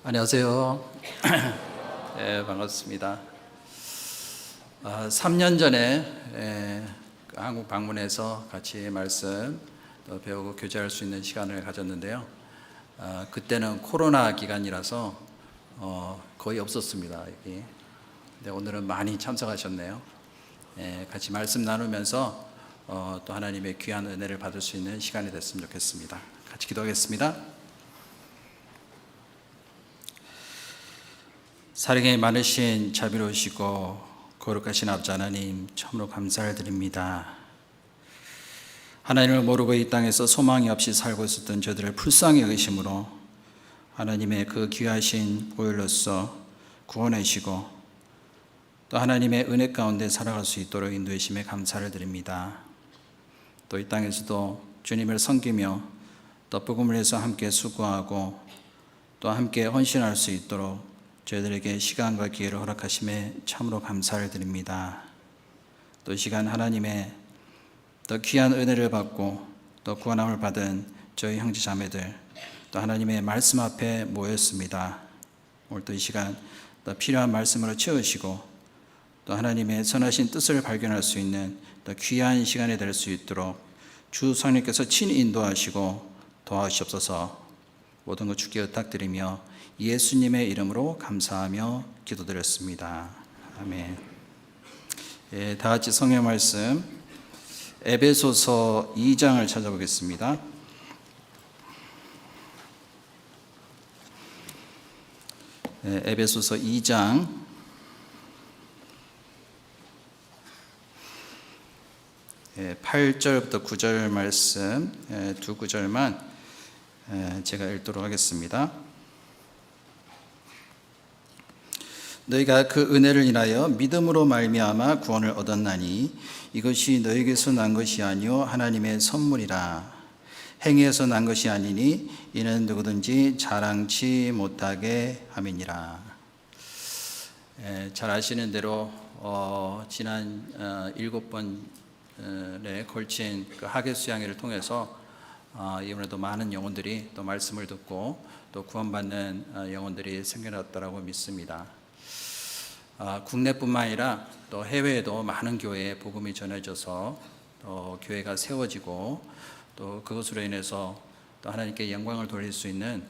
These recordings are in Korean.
안녕하세요. 네, 반갑습니다. 3년 전에 한국 방문해서 같이 말씀 또 배우고 교제할 수 있는 시간을 가졌는데요. 그때는 코로나 기간이라서 거의 없었습니다. 여기. 근데 오늘은 많이 참석하셨네요. 같이 말씀 나누면서 또 하나님의 귀한 은혜를 받을 수 있는 시간이 됐으면 좋겠습니다. 같이 기도하겠습니다. 사랑이 많으신 자비로우시고 거룩하신 아버지 하나님, 참으로 감사를 드립니다. 하나님을 모르고 이 땅에서 소망이 없이 살고 있었던 저들을 불쌍히 여기심으로 하나님의 그 귀하신 보혈로서 구원하시고 또 하나님의 은혜 가운데 살아갈 수 있도록 인도하심에 감사를 드립니다. 또 이 땅에서도 주님을 섬기며 또 복음을 해서 함께 수고하고 또 함께 헌신할 수 있도록 저희들에게 시간과 기회를 허락하심에 참으로 감사를 드립니다. 또 이 시간 하나님의 더 귀한 은혜를 받고 또 구원함을 받은 저희 형제 자매들 또 하나님의 말씀 앞에 모였습니다. 오늘 또 이 시간 더 필요한 말씀으로 채우시고 또 하나님의 선하신 뜻을 발견할 수 있는 더 귀한 시간이 될 수 있도록 주 성령께서 친히 인도하시고 도와주시옵소서. 모든 것 주께 부탁드리며 예수님의 이름으로 감사하며 기도드렸습니다. 아멘. 다 같이 성경 말씀 에베소서 2장을 찾아보겠습니다. 에베소서 2장 8절부터 9절 말씀 두 구절만 제가 읽도록 하겠습니다. 너희가 그 은혜를 인하여 믿음으로 말미암아 구원을 얻었나니 이것이 너희에게서 난 것이 아니요 하나님의 선물이라. 행위에서 난 것이 아니니 이는 누구든지 자랑치 못하게 함이니라. 잘 아시는 대로 지난 7번에 걸친 그 하계 수양회를 통해서 이번에도 많은 영혼들이 또 말씀을 듣고 또 구원받는 영혼들이 생겨났다고 믿습니다. 국내뿐만 아니라 또 해외에도 많은 교회에 복음이 전해져서 또 교회가 세워지고 또 그것으로 인해서 또 하나님께 영광을 돌릴 수 있는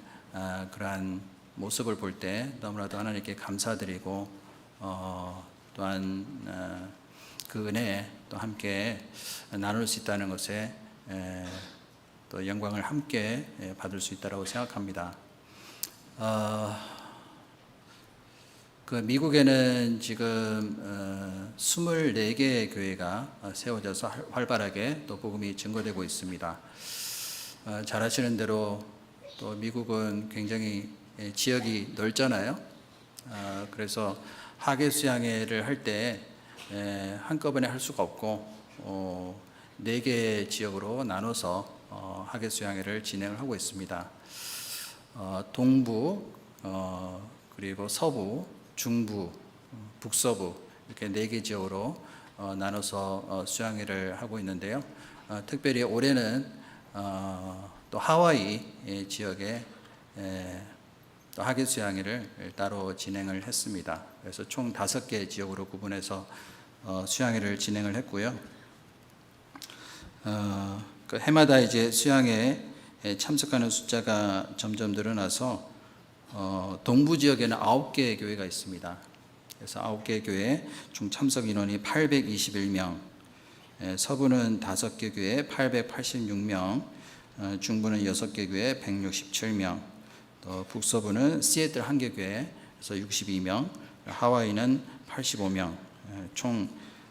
그러한 모습을 볼 때 너무나도 하나님께 감사드리고 또한 그 은혜에 또 함께 나눌 수 있다는 것에 또 영광을 함께 받을 수 있다고 생각합니다. 그 미국에는 지금 24개의 교회가 세워져서 활발하게 또 복음이 증거되고 있습니다. 잘 아시는 대로 또 미국은 굉장히 지역이 넓잖아요. 그래서 하계 수양회를 할 때 한꺼번에 할 수가 없고 4개의 지역으로 나눠서 하계 수양회를 진행을 하고 있습니다. 동부 그리고 서부 중부, 북서부 이렇게 4개 지역으로 나눠서 수양회를 하고 있는데요. 특별히 올해는 또 하와이 지역에 또 하계 수양회를 따로 진행을 했습니다. 그래서 총 5개 지역으로 구분해서 수양회를 진행을 했고요. 그 해마다 이제 수양회에 참석하는 숫자가 점점 늘어나서 동부 지역에는 9개의 교회가 있습니다. 그래서 9개 교회 총 참석 인원이 821명, 서부는 5개 교회 886명, 중부는 6개 교회 167명, 또 북서부는 시애틀 1개 교회에서 62명, 하와이는 85명, 총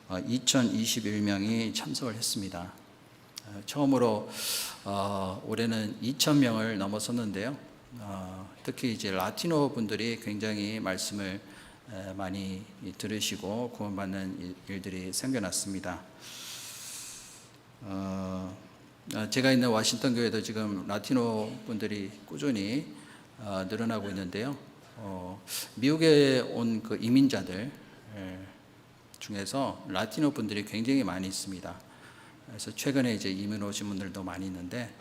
2021명이 참석을 했습니다. 처음으로 올해는 2,000명을 넘어섰는데요. 특히 이제 라티노 분들이 굉장히 말씀을 많이 들으시고 구원받는 일들이 생겨났습니다. 제가 있는 워싱턴 교회도 지금 라티노 분들이 꾸준히 늘어나고 있는데요. 미국에 온 그 이민자들 중에서 라티노 분들이 굉장히 많이 있습니다. 그래서 최근에 이제 이민 오신 분들도 많이 있는데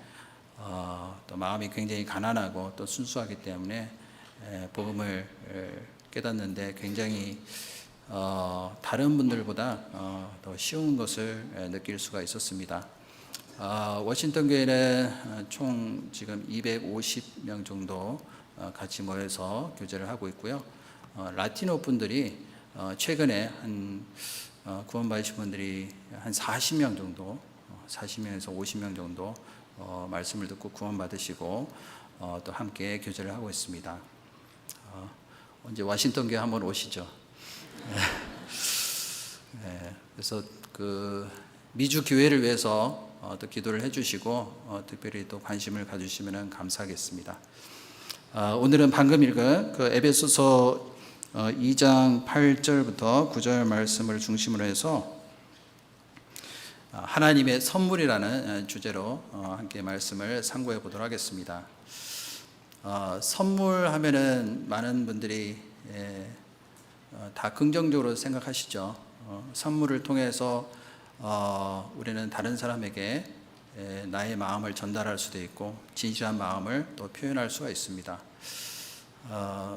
또 마음이 굉장히 가난하고 또 순수하기 때문에 복음을 깨닫는데 굉장히 다른 분들보다 더 쉬운 것을 느낄 수가 있었습니다. 워싱턴 교회는 총 지금 250명 정도 같이 모여서 교제를 하고 있고요. 라티노 분들이 최근에 한 구원받으신 분들이 한 40명 정도, 40명에서 50명 정도 말씀을 듣고 구원받으시고 또 함께 교제를 하고 있습니다. 언제 워싱턴 교회 한번 오시죠. 그래서 그 미주 교회를 위해서 또 기도를 해주시고 특별히 또 관심을 가주시면 감사하겠습니다. 오늘은 방금 읽은 그 에베소서 2장 8절부터 9절 말씀을 중심으로 해서 하나님의 선물이라는 주제로 함께 말씀을 상고해 보도록 하겠습니다. 선물하면은 많은 분들이 다 긍정적으로 생각하시죠. 선물을 통해서 우리는 다른 사람에게 나의 마음을 전달할 수도 있고 진실한 마음을 또 표현할 수가 있습니다.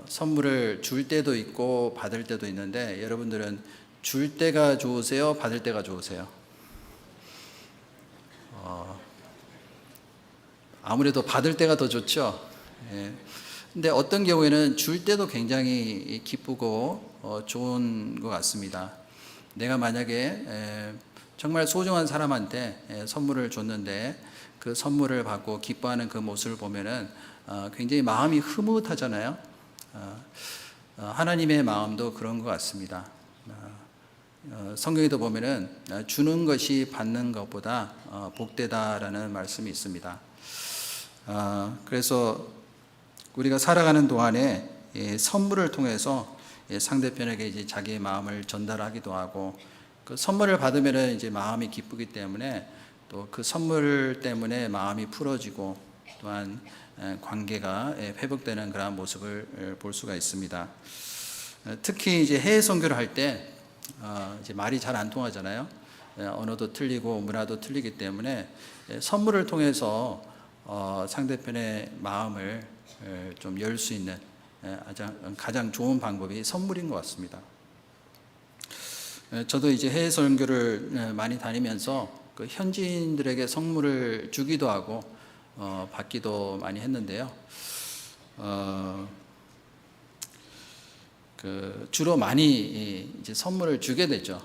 선물을 줄 때도 있고 받을 때도 있는데 여러분들은 줄 때가 좋으세요? 받을 때가 좋으세요? 아무래도 받을 때가 더 좋죠. 근데 어떤 경우에는 줄 때도 굉장히 기쁘고 좋은 것 같습니다. 내가 만약에 정말 소중한 사람한테 선물을 줬는데 그 선물을 받고 기뻐하는 그 모습을 보면은 굉장히 마음이 흐뭇하잖아요. 하나님의 마음도 그런 것 같습니다. 성경에도 보면은 주는 것이 받는 것보다 복되다라는 말씀이 있습니다. 그래서 우리가 살아가는 동안에 선물을 통해서 상대편에게 이제 자기의 마음을 전달하기도 하고 그 선물을 받으면은 이제 마음이 기쁘기 때문에 또 그 선물 때문에 마음이 풀어지고 또한 관계가 회복되는 그런 모습을 볼 수가 있습니다. 특히 이제 해외 선교를 할 때 이제 말이 잘 안 통하잖아요. 언어도 틀리고 문화도 틀리기 때문에 선물을 통해서 상대편의 마음을 좀 열 수 있는 가장 좋은 방법이 선물인 것 같습니다. 저도 이제 해외 선교를 많이 다니면서 그 현지인들에게 선물을 주기도 하고 받기도 많이 했는데요. 그 주로 많이 이제 선물을 주게 되죠.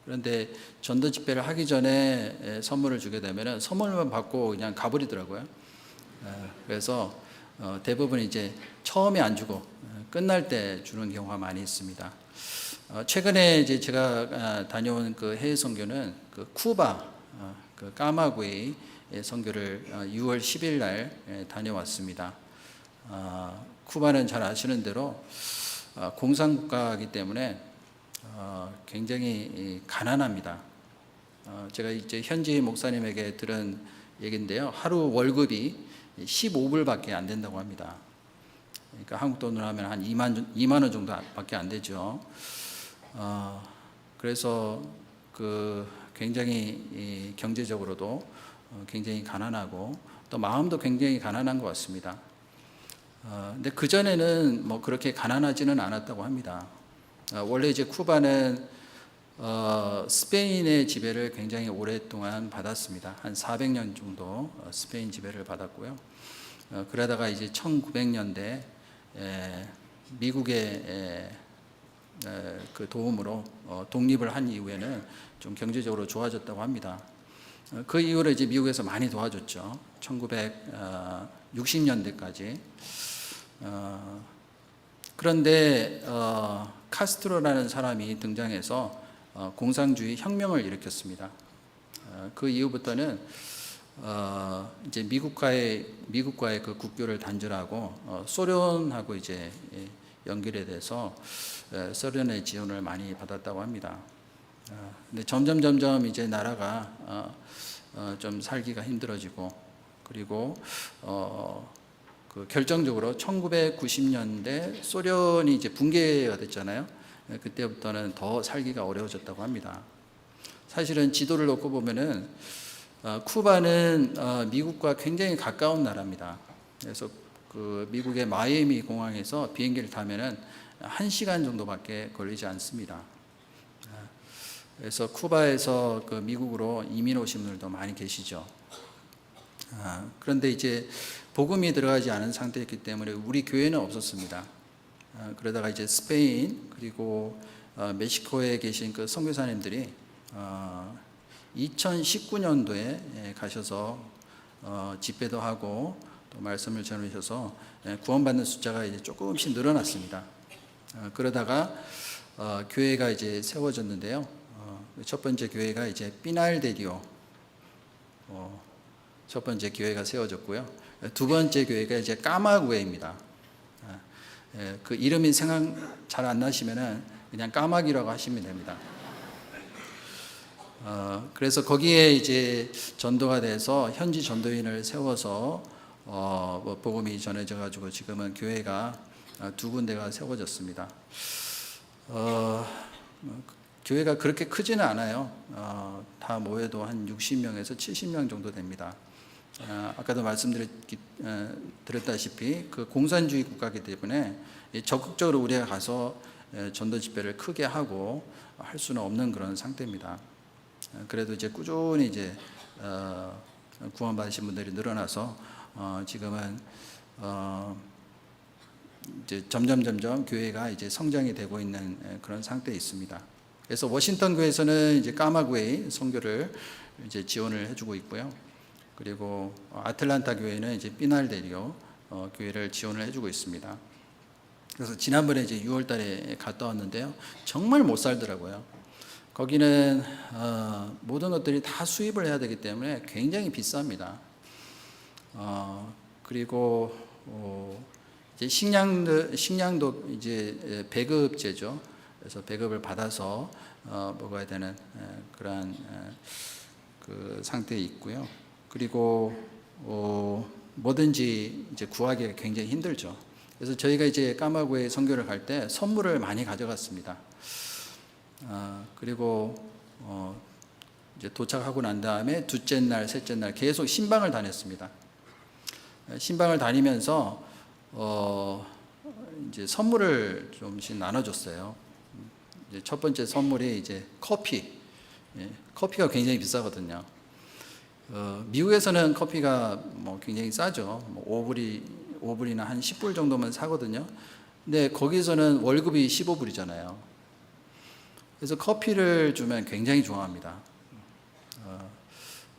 그런데 전도 집회를 하기 전에 선물을 주게 되면은 선물만 받고 그냥 가버리더라고요. 그래서 대부분 이제 처음에 안 주고 끝날 때 주는 경우가 많이 있습니다. 최근에 이제 제가 다녀온 그 해외 선교는 그 쿠바, 그 까마구이 선교를 6월 10일 날 다녀왔습니다. 쿠바는 잘 아시는 대로 공산국가이기 때문에 굉장히 가난합니다. 제가 이제 현지 목사님에게 들은 얘기인데요. 하루 월급이 15불밖에 안 된다고 합니다. 그러니까 한국 돈으로 하면 한 2만 원 정도밖에 안 되죠. 그래서 그 굉장히 경제적으로도 굉장히 가난하고 또 마음도 굉장히 가난한 것 같습니다. 근데 그 전에는 뭐 그렇게 가난하지는 않았다고 합니다. 원래 이제 쿠바는 스페인의 지배를 굉장히 오랫동안 받았습니다. 한 400년 정도 스페인 지배를 받았고요. 그러다가 이제 1900년대 미국의 그 도움으로 독립을 한 이후에는 좀 경제적으로 좋아졌다고 합니다. 그 이후로 이제 미국에서 많이 도와줬죠. 1960년대까지. 그런데 카스트로라는 사람이 등장해서 공산주의 혁명을 일으켰습니다. 그 이후부터는 이제 미국과의 그 국교를 단절하고 소련하고 이제 연결이 돼서 소련의 지원을 많이 받았다고 합니다. 근데 점점 이제 나라가 좀 살기가 힘들어지고 그리고 그 결정적으로 1990년대 소련이 이제 붕괴가 됐잖아요. 그때부터는 더 살기가 어려워졌다고 합니다. 사실은 지도를 놓고 보면은 쿠바는 미국과 굉장히 가까운 나라입니다. 그래서 그 미국의 마이애미 공항에서 비행기를 타면은 1시간 정도밖에 걸리지 않습니다. 그래서 쿠바에서 그 미국으로 이민 오신 분들도 많이 계시죠. 그런데 이제 복음이 들어가지 않은 상태였기 때문에 우리 교회는 없었습니다. 그러다가 이제 스페인 그리고 멕시코에 계신 그 선교사님들이 2019년도에 가셔서 집회도 하고 또 말씀을 전하셔서 구원받는 숫자가 이제 조금씩 늘어났습니다. 그러다가 교회가 이제 세워졌는데요. 첫 번째 교회가 이제 피날데리오 첫 번째 교회가 세워졌고요. 두 번째 교회가 이제 까마구에입니다. 그 이름이 생각 잘 안 나시면은 그냥 까마귀라고 하시면 됩니다. 그래서 거기에 이제 전도가 돼서 현지 전도인을 세워서 복음이 전해져 가지고 지금은 교회가 두 군데가 세워졌습니다. 교회가 그렇게 크지는 않아요. 다 모여도 한 60명에서 70명 정도 됩니다. 아까도 말씀드렸다시피 그 공산주의 국가이기 때문에 적극적으로 우리가 가서 전도 집회를 크게 하고 할 수는 없는 그런 상태입니다. 그래도 이제 꾸준히 이제 구원받으신 분들이 늘어나서 지금은 이제 점점 교회가 이제 성장이 되고 있는 그런 상태에 있습니다. 그래서 워싱턴 교회에서는 이제 까마구에이 선교를 이제 지원을 해주고 있고요. 그리고 아틀란타 교회는 이제 피날데리오 교회를 지원을 해주고 있습니다. 그래서 지난번에 이제 6월달에 갔다 왔는데요, 정말 못 살더라고요. 거기는 모든 것들이 다 수입을 해야 되기 때문에 굉장히 비쌉니다. 그리고 이제 식량도 이제 배급제죠. 그래서 배급을 받아서 먹어야 되는 그러한 그 상태에 있고요. 그리고 뭐든지 이제 구하기가 굉장히 힘들죠. 그래서 저희가 이제 까마구에 선교를 갈 때 선물을 많이 가져갔습니다. 그리고 이제 도착하고 난 다음에 둘째 날, 셋째 날 계속 신방을 다녔습니다. 신방을 다니면서 이제 선물을 좀씩 나눠줬어요. 이제 첫 번째 선물이 이제 커피. 커피가 굉장히 비싸거든요. 미국에서는 커피가 뭐 굉장히 싸죠. 뭐 5불이나 한 10불 정도면 사거든요. 근데 거기서는 월급이 15불이잖아요. 그래서 커피를 주면 굉장히 좋아합니다.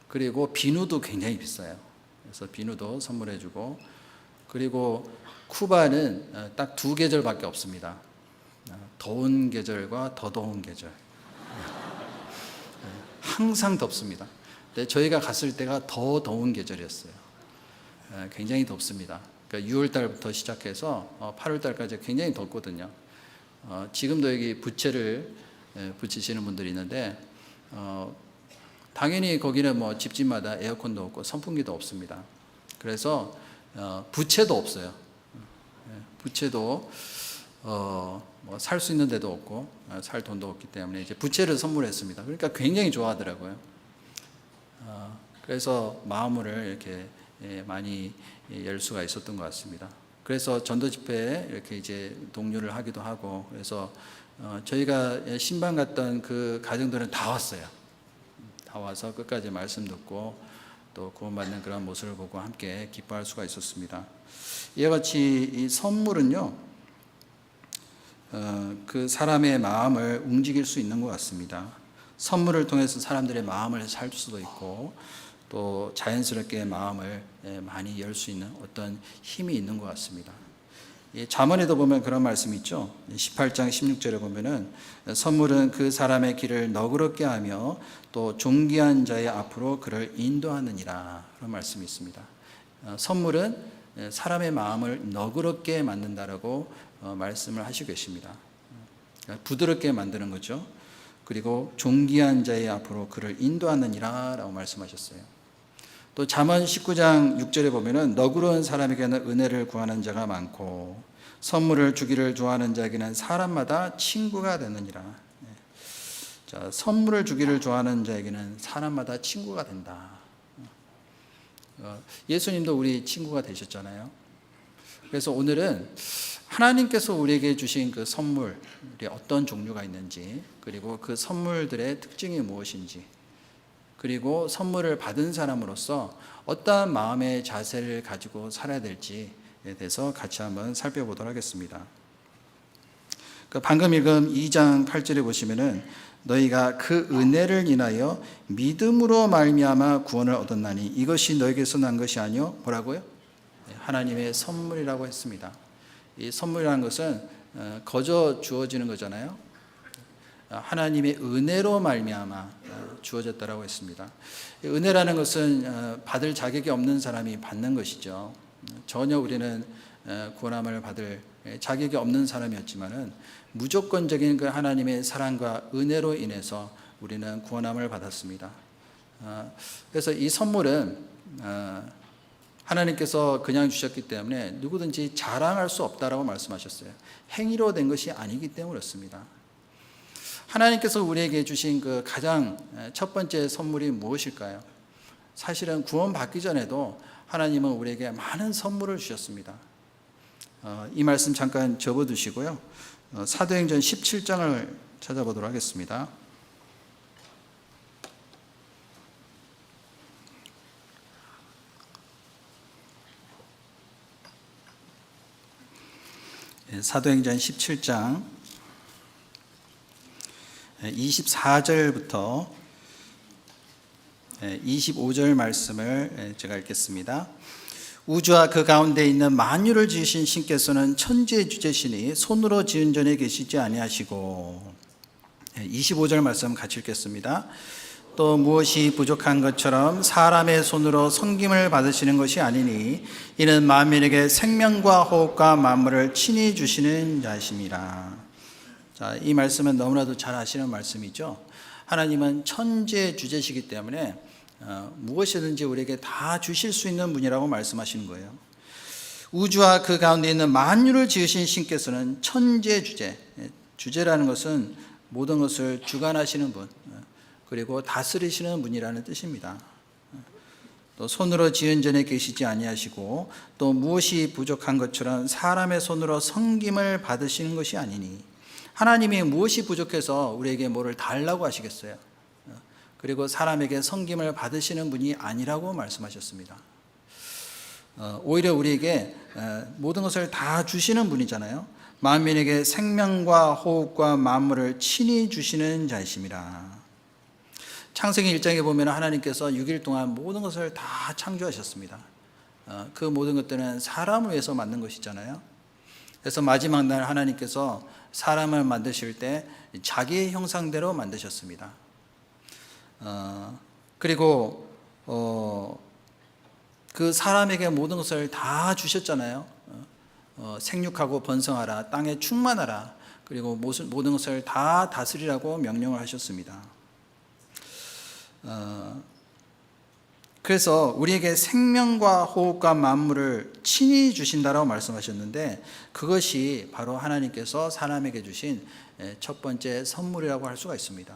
그리고 비누도 굉장히 비싸요. 그래서 비누도 선물해주고, 그리고 쿠바는 딱 두 계절밖에 없습니다. 더운 계절과 더 더운 계절. 항상 덥습니다. 근데 저희가 갔을 때가 더 더운 계절이었어요. 굉장히 덥습니다. 그러니까 6월 달부터 시작해서 8월 달까지 굉장히 덥거든요. 지금도 여기 부채를 붙이시는 분들이 있는데 당연히 거기는 뭐 집집마다 에어컨도 없고 선풍기도 없습니다. 그래서 부채도 없어요. 부채도 뭐 살 수 있는 데도 없고 살 돈도 없기 때문에 이제 부채를 선물했습니다. 그러니까 굉장히 좋아하더라고요. 그래서 마음을 이렇게 많이 열 수가 있었던 것 같습니다. 그래서 전도 집회에 이렇게 이제 동료를 하기도 하고, 그래서 저희가 신방 갔던 그 가정들은 다 왔어요. 다 와서 끝까지 말씀 듣고 또 구원받는 그런 모습을 보고 함께 기뻐할 수가 있었습니다. 이와 같이 이 선물은요, 그 사람의 마음을 움직일 수 있는 것 같습니다. 선물을 통해서 사람들의 마음을 살 수도 있고, 또 자연스럽게 마음을 많이 열 수 있는 어떤 힘이 있는 것 같습니다. 잠언에도 보면 그런 말씀이 있죠. 18장 16절에 보면은 선물은 그 사람의 길을 너그럽게 하며 또 존귀한 자의 앞으로 그를 인도하느니라, 그런 말씀이 있습니다. 선물은 사람의 마음을 너그럽게 만든다라고 말씀을 하시고 계십니다. 부드럽게 만드는 거죠. 그리고 존귀한 자의 앞으로 그를 인도하느니라 라고 말씀하셨어요. 또 잠언 19장 6절에 보면은 너그러운 사람에게는 은혜를 구하는 자가 많고 선물을 주기를 좋아하는 자에게는 사람마다 친구가 되느니라. 자, 선물을 주기를 좋아하는 자에게는 사람마다 친구가 된다. 예수님도 우리 친구가 되셨잖아요. 그래서 오늘은 하나님께서 우리에게 주신 그 선물이 어떤 종류가 있는지, 그리고 그 선물들의 특징이 무엇인지, 그리고 선물을 받은 사람으로서 어떠한 마음의 자세를 가지고 살아야 될지에 대해서 같이 한번 살펴보도록 하겠습니다. 방금 읽은 2장 8절에 보시면은 너희가 그 은혜를 인하여 믿음으로 말미암아 구원을 얻었나니 이것이 너에게서 난 것이 아니요 뭐라고요? 하나님의 선물이라고 했습니다. 이 선물이라는 것은 거저 주어지는 거잖아요. 하나님의 은혜로 말미암아 주어졌다라고 했습니다. 은혜라는 것은 받을 자격이 없는 사람이 받는 것이죠. 전혀 우리는 구원함을 받을 자격이 없는 사람이었지만은 무조건적인 그 하나님의 사랑과 은혜로 인해서 우리는 구원함을 받았습니다. 그래서 이 선물은 하나님께서 그냥 주셨기 때문에 누구든지 자랑할 수 없다라고 말씀하셨어요. 행위로 된 것이 아니기 때문에 그렇습니다. 하나님께서 우리에게 주신 그 가장 첫 번째 선물이 무엇일까요? 사실은 구원받기 전에도 하나님은 우리에게 많은 선물을 주셨습니다. 이 말씀 잠깐 접어두시고요. 사도행전 17장을 찾아보도록 하겠습니다. 사도행전 17장 24절부터 25절 말씀을 제가 읽겠습니다. 우주와 그 가운데 있는 만유를 지으신 신께서는 천지의 주제시니 손으로 지은 전에 계시지 아니하시고 25절 말씀 같이 읽겠습니다. 또 무엇이 부족한 것처럼 사람의 손으로 섬김을 받으시는 것이 아니니 이는 만민에게 생명과 호흡과 만물을 친히 주시는 자심이라. 자, 이 말씀은 너무나도 잘 아시는 말씀이죠. 하나님은 천지의 주제시기 때문에 무엇이든지 우리에게 다 주실 수 있는 분이라고 말씀하시는 거예요. 우주와 그 가운데 있는 만유를 지으신 신께서는 천지의 주제라는 것은 모든 것을 주관하시는 분, 그리고 다스리시는 분이라는 뜻입니다. 또 손으로 지은 전에 계시지 아니하시고 또 무엇이 부족한 것처럼 사람의 손으로 섬김을 받으시는 것이 아니니, 하나님이 무엇이 부족해서 우리에게 뭐를 달라고 하시겠어요? 그리고 사람에게 섬김을 받으시는 분이 아니라고 말씀하셨습니다. 오히려 우리에게 모든 것을 다 주시는 분이잖아요. 만민에게 생명과 호흡과 만물을 친히 주시는 자이심이라. 창세기 1장에 보면 하나님께서 6일 동안 모든 것을 다 창조하셨습니다. 그 모든 것들은 사람을 위해서 만든 것이잖아요. 그래서 마지막 날 하나님께서 사람을 만드실 때 자기의 형상대로 만드셨습니다. 그리고 그 사람에게 모든 것을 다 주셨잖아요. 생육하고 번성하라, 땅에 충만하라, 그리고 모든 것을 다 다스리라고 명령을 하셨습니다. 그래서 우리에게 생명과 호흡과 만물을 친히 주신다라고 말씀하셨는데, 그것이 바로 하나님께서 사람에게 주신 첫 번째 선물이라고 할 수가 있습니다.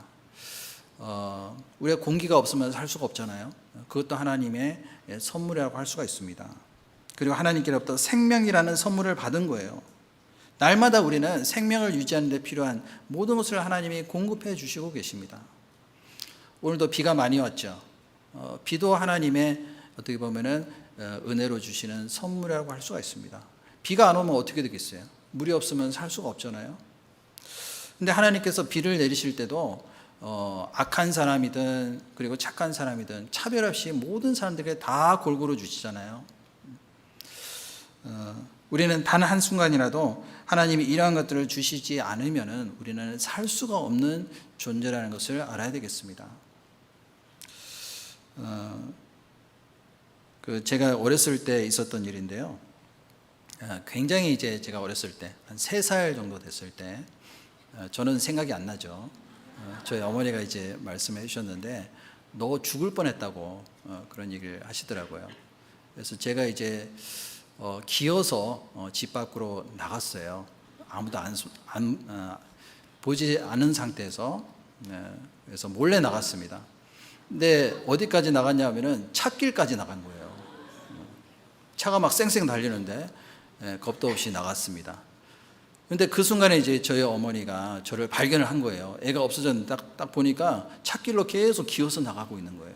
우리가 공기가 없으면 살 수가 없잖아요. 그것도 하나님의 선물이라고 할 수가 있습니다. 그리고 하나님께로부터 생명이라는 선물을 받은 거예요. 날마다 우리는 생명을 유지하는 데 필요한 모든 것을 하나님이 공급해 주시고 계십니다. 오늘도 비가 많이 왔죠. 비도 하나님의 어떻게 보면은 은혜로 주시는 선물이라고 할 수가 있습니다. 비가 안 오면 어떻게 되겠어요? 물이 없으면 살 수가 없잖아요. 근데 하나님께서 비를 내리실 때도 악한 사람이든 그리고 착한 사람이든 차별 없이 모든 사람들에게 다 골고루 주시잖아요. 우리는 단 한순간이라도 하나님이 이러한 것들을 주시지 않으면은 우리는 살 수가 없는 존재라는 것을 알아야 되겠습니다. 제가 어렸을 때 있었던 일인데요. 굉장히 제가 어렸을 때 한 3살 정도 됐을 때, 저는 생각이 안 나죠. 저희 어머니가 말씀해 주셨는데 너 죽을 뻔했다고 그런 얘기를 하시더라고요. 그래서 제가 기어서 집 밖으로 나갔어요. 아무도 보지 않은 상태에서. 그래서 몰래 나갔습니다. 근데 어디까지 나갔냐 하면은 찻길까지 나간 거예요. 차가 막 쌩쌩 달리는데 겁도 없이 나갔습니다. 근데 그 순간에 이제 저희 어머니가 저를 발견을 한 거예요. 애가 없어졌는데 딱 보니까 찻길로 계속 기어서 나가고 있는 거예요.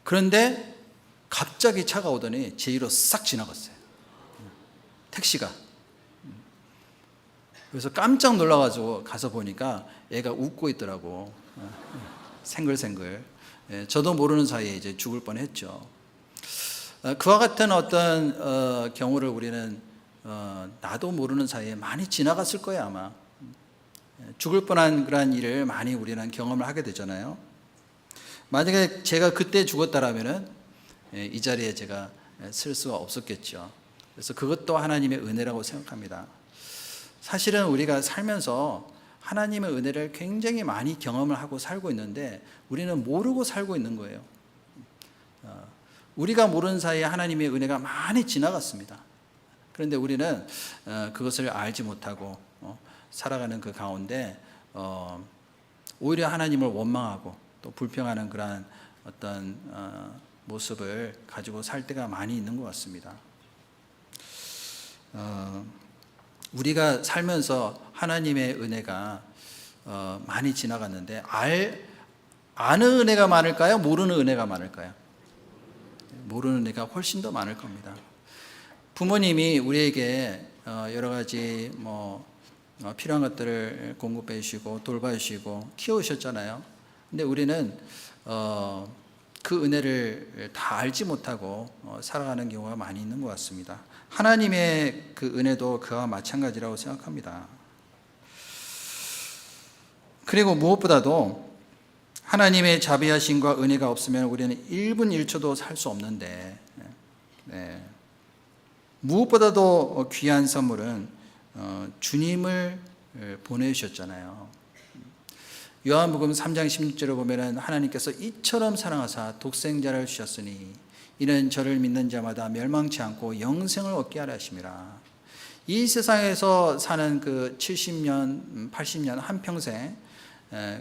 그런데 갑자기 차가 오더니 제 위로 싹 지나갔어요. 택시가. 그래서 깜짝 놀라가지고 가서 보니까 애가 웃고 있더라고. 생글생글. 저도 모르는 사이에 이제 죽을 뻔했죠. 그와 같은 어떤 경우를 우리는 나도 모르는 사이에 많이 지나갔을 거예요, 아마. 죽을 뻔한 그러한 일을 많이 우리는 경험을 하게 되잖아요. 만약에 제가 그때 죽었다라면은 이 자리에 제가 쓸 수가 없었겠죠. 그래서 그것도 하나님의 은혜라고 생각합니다. 사실은 우리가 살면서 하나님의 은혜를 굉장히 많이 경험을 하고 살고 있는데 우리는 모르고 살고 있는 거예요. 우리가 모르는 사이에 하나님의 은혜가 많이 지나갔습니다. 그런데 우리는 그것을 알지 못하고 살아가는 그 가운데 오히려 하나님을 원망하고 또 불평하는 그러한 어떤 모습을 가지고 살 때가 많이 있는 것 같습니다. 우리가 살면서 하나님의 은혜가 많이 지나갔는데 아는 은혜가 많을까요? 모르는 은혜가 많을까요? 모르는 은혜가 훨씬 더 많을 겁니다. 부모님이 우리에게 여러 가지 필요한 것들을 공급해 주시고 돌봐 주시고 키워주셨잖아요. 근데 우리는 그 은혜를 다 알지 못하고 살아가는 경우가 많이 있는 것 같습니다. 하나님의 그 은혜도 그와 마찬가지라고 생각합니다. 그리고 무엇보다도 하나님의 자비하심과 은혜가 없으면 우리는 1분 1초도 살 수 없는데 무엇보다도 귀한 선물은 주님을 보내주셨잖아요. 요한복음 3장 16절을 보면 하나님께서 이처럼 사랑하사 독생자를 주셨으니 이는 저를 믿는 자마다 멸망치 않고 영생을 얻게 하려 하심이라. 이 세상에서 사는 그 70년, 80년 한평생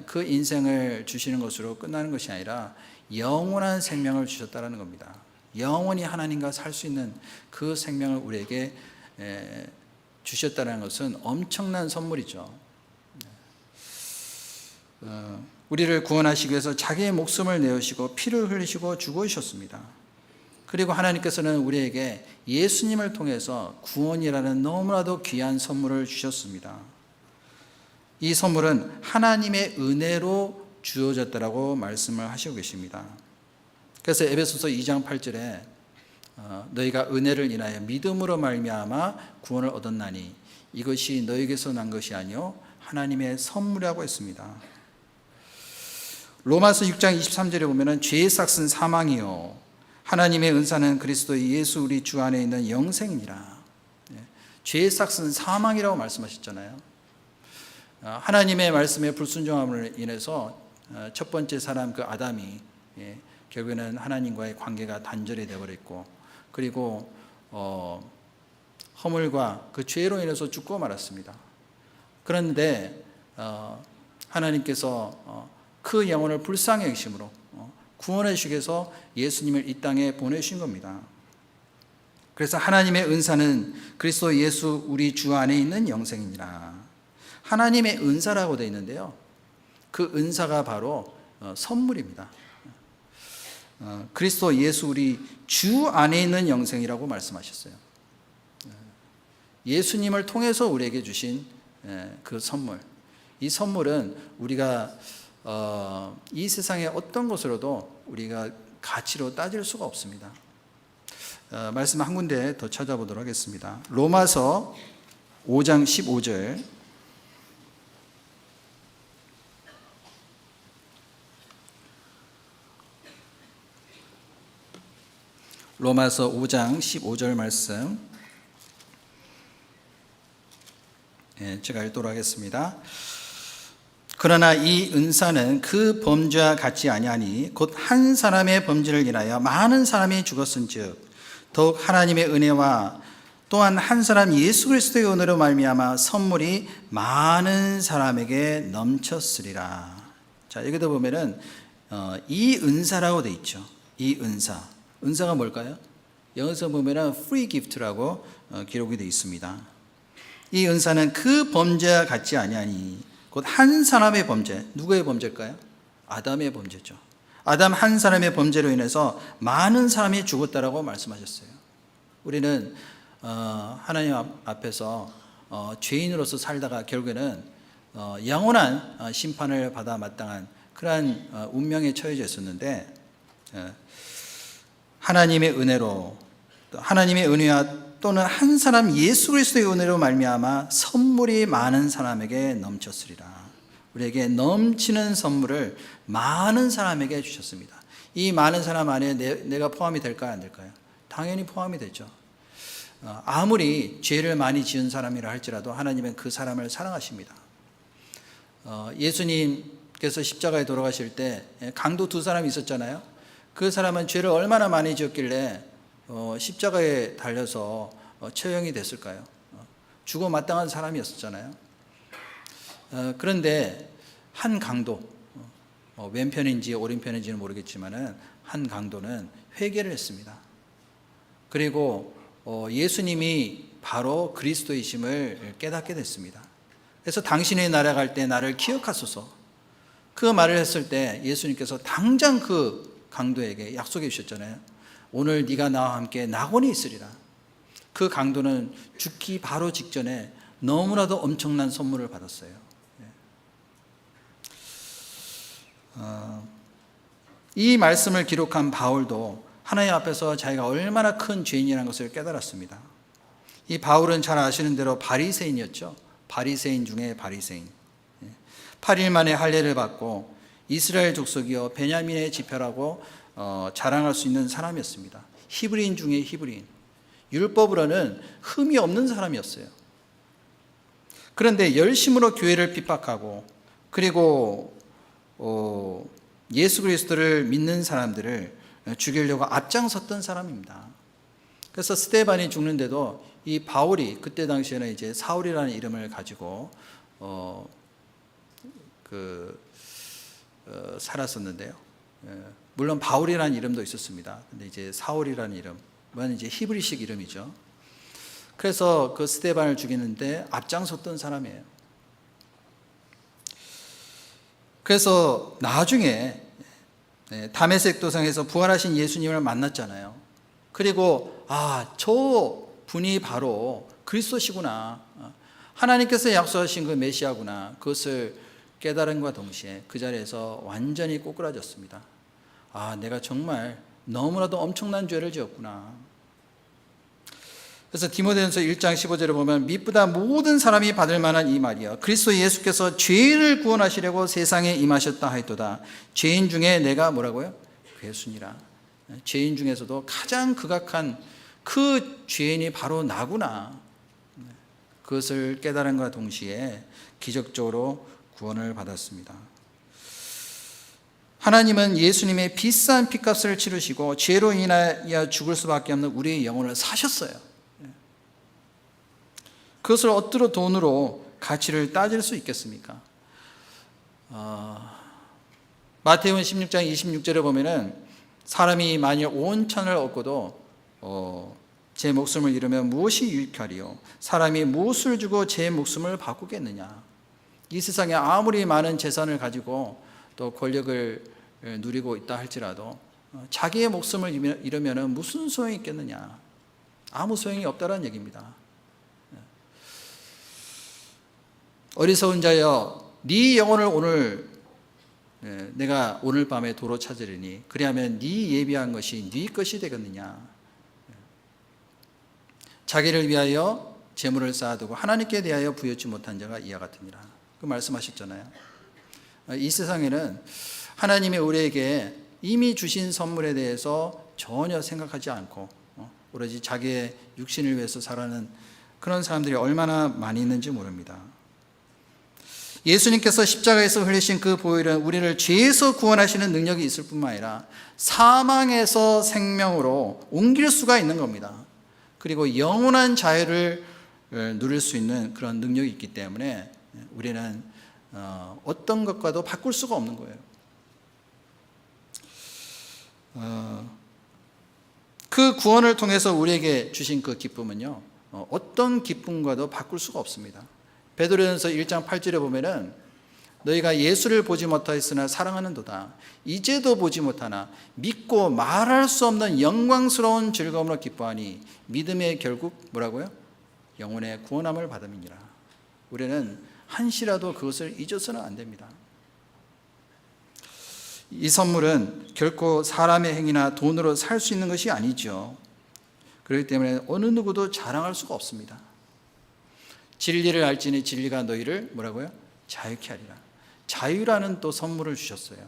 그 인생을 주시는 것으로 끝나는 것이 아니라 영원한 생명을 주셨다는 겁니다. 영원히 하나님과 살 수 있는 그 생명을 우리에게 주셨다는 것은 엄청난 선물이죠. 우리를 구원하시기 위해서 자기의 목숨을 내어주시고 피를 흘리시고 죽어주셨습니다. 그리고 하나님께서는 우리에게 예수님을 통해서 구원이라는 너무나도 귀한 선물을 주셨습니다. 이 선물은 하나님의 은혜로 주어졌다라고 말씀을 하시고 계십니다. 그래서 에베소서 2장 8절에 너희가 은혜를 인하여 믿음으로 말미암아 구원을 얻었나니 이것이 너희에게서 난 것이 아니요 하나님의 선물이라고 했습니다. 로마서 6장 23절에 보면 죄의 삭은 사망이요 하나님의 은사는 그리스도 예수 우리 주 안에 있는 영생이니라. 죄의 삭은 사망이라고 말씀하셨잖아요. 하나님의 말씀에 불순종함으로 인해서 첫 번째 사람 그 아담이 결국에는 하나님과의 관계가 단절이 되어버렸고 그리고 허물과 그 죄로 인해서 죽고 말았습니다. 그런데 하나님께서 그 영혼을 불쌍히 여기심으로 구원해 주시기 위해서 예수님을 이 땅에 보내주신 겁니다. 그래서 하나님의 은사는 그리스도 예수 우리 주 안에 있는 영생이니라. 하나님의 은사라고 되어 있는데요. 그 은사가 바로 선물입니다. 그리스도 예수 우리 주 안에 있는 영생이라고 말씀하셨어요. 예수님을 통해서 우리에게 주신 그 선물. 이 선물은 우리가 이 세상의 어떤 것으로도 우리가 가치로 따질 수가 없습니다. 말씀 한 군데 더 찾아보도록 하겠습니다. 로마서 5장 15절. 로마서 5장 15절 말씀. 제가 읽도록 하겠습니다. 그러나 이 은사는 그 범죄와 같지 아니하니 곧 한 사람의 범죄를 인하여 많은 사람이 죽었은즉 더욱 하나님의 은혜와 또한 한 사람 예수 그리스도의 은혜로 말미암아 선물이 많은 사람에게 넘쳤으리라. 자, 여기도 보면은 이 은사라고 돼 있죠. 이 은사가 뭘까요? 영어에서 보면은 free gift라고 기록이 되어 있습니다. 이 은사는 그 범죄와 같지 아니하니 곧 한 사람의 범죄, 누구의 범죄일까요? 아담의 범죄죠. 아담 한 사람의 범죄로 인해서 많은 사람이 죽었다라고 말씀하셨어요. 우리는 하나님 앞에서 죄인으로서 살다가 결국에는 영원한 심판을 받아 마땅한 그러한 운명에 처해져 있었는데, 하나님의 은혜로, 하나님의 은혜와 또는 한 사람 예수 그리스도의 은혜로 말미암아 선물이 많은 사람에게 넘쳤으리라. 우리에게 넘치는 선물을 많은 사람에게 주셨습니다. 이 많은 사람 안에 내가 포함이 될까요, 안 될까요? 당연히 포함이 되죠. 아무리 죄를 많이 지은 사람이라 할지라도 하나님은 그 사람을 사랑하십니다. 예수님께서 십자가에 돌아가실 때 강도 두 사람이 있었잖아요. 그 사람은 죄를 얼마나 많이 지었길래 십자가에 달려서 처형이 됐을까요? 죽어 마땅한 사람이었잖아요. 그런데 한 강도, 왼편인지 오른편인지는 모르겠지만 한 강도는 회개를 했습니다. 그리고 예수님이 바로 그리스도이심을 깨닫게 됐습니다. 그래서 당신의 나라 갈 때 나를 기억하소서, 그 말을 했을 때 예수님께서 당장 그 강도에게 약속해 주셨잖아요. 오늘 네가 나와 함께 낙원에 있으리라. 그 강도는 죽기 바로 직전에 너무나도 엄청난 선물을 받았어요. 이 말씀을 기록한 바울도 하나님 앞에서 자기가 얼마나 큰 죄인이라는 것을 깨달았습니다. 이 바울은 잘 아시는 대로 바리새인이었죠. 바리새인 중에 바리새인. 8일 만에 할례를 받고 이스라엘 족속이요 베냐민의 지파라고 자랑할 수 있는 사람이었습니다. 히브리인 중에 히브리인. 율법으로는 흠이 없는 사람이었어요. 그런데 열심으로 교회를 핍박하고 그리고 예수 그리스도를 믿는 사람들을 죽이려고 앞장섰던 사람입니다. 그래서 스데반이 죽는데도 이 바울이 그때 당시에는 이제 사울이라는 이름을 가지고 살았었는데요. 물론 바울이라는 이름도 있었습니다. 근데 이제 사울이라는 이름은 이제 히브리식 이름이죠. 그래서 그 스데반을 죽이는데 앞장섰던 사람이에요. 그래서 나중에 다메섹 도상에서 부활하신 예수님을 만났잖아요. 그리고 저 분이 바로 그리스도시구나, 하나님께서 약속하신 그 메시아구나, 그것을 깨달음과 동시에 그 자리에서 완전히 꼬꾸라졌습니다. 내가 정말 너무나도 엄청난 죄를 지었구나. 그래서 디모데전서 1장 15절을 보면 미쁘다 모든 사람이 받을 만한 이 말이여 그리스도 예수께서 죄인을 구원하시려고 세상에 임하셨다 하였도다. 죄인 중에 내가 뭐라고요? 괴순이라. 죄인 중에서도 가장 극악한 그 죄인이 바로 나구나. 그것을 깨달음과 동시에 기적적으로 구원을 받았습니다. 하나님은 예수님의 비싼 피값을 치르시고 죄로 인하여 죽을 수밖에 없는 우리의 영혼을 사셨어요. 그것을 어떻게 돈으로 가치를 따질 수 있겠습니까? 마태복음 16장 26절에 보면은 사람이 만일 온 천을 얻고도 제 목숨을 잃으면 무엇이 유익하리요? 사람이 무엇을 주고 제 목숨을 바꾸겠느냐? 이 세상에 아무리 많은 재산을 가지고 또 권력을 누리고 있다 할지라도 자기의 목숨을 잃으면 무슨 소용이 있겠느냐? 아무 소용이 없다는 얘기입니다. 어리석은 자여, 네 영혼을 오늘 내가 오늘 밤에 도로 찾으리니 그리하면 네 예비한 것이 네 것이 되겠느냐? 자기를 위하여 재물을 쌓아두고 하나님께 대하여 부여치 못한 자가 이와 같으니라. 그 말씀하셨잖아요. 이 세상에는 하나님이 우리에게 이미 주신 선물에 대해서 전혀 생각하지 않고 오로지 자기의 육신을 위해서 살아가는 그런 사람들이 얼마나 많이 있는지 모릅니다. 예수님께서 십자가에서 흘리신 그 보혈은 우리를 죄에서 구원하시는 능력이 있을 뿐만 아니라 사망에서 생명으로 옮길 수가 있는 겁니다. 그리고 영원한 자유를 누릴 수 있는 그런 능력이 있기 때문에 우리는 어떤 것과도 바꿀 수가 없는 거예요. 그 구원을 통해서 우리에게 주신 그 기쁨은요, 어떤 기쁨과도 바꿀 수가 없습니다. 베드로전서 1장 8절에 보면은 너희가 예수를 보지 못하였으나 사랑하는도다. 이제도 보지 못하나 믿고 말할 수 없는 영광스러운 즐거움으로 기뻐하니 믿음의 결국 뭐라고요? 영혼의 구원함을 받음이니라. 우리는 한시라도 그것을 잊어서는 안 됩니다. 이 선물은 결코 사람의 행위나 돈으로 살 수 있는 것이 아니죠. 그렇기 때문에 어느 누구도 자랑할 수가 없습니다. 진리를 알지니 진리가 너희를 뭐라고요? 자유케 하리라. 자유라는 또 선물을 주셨어요.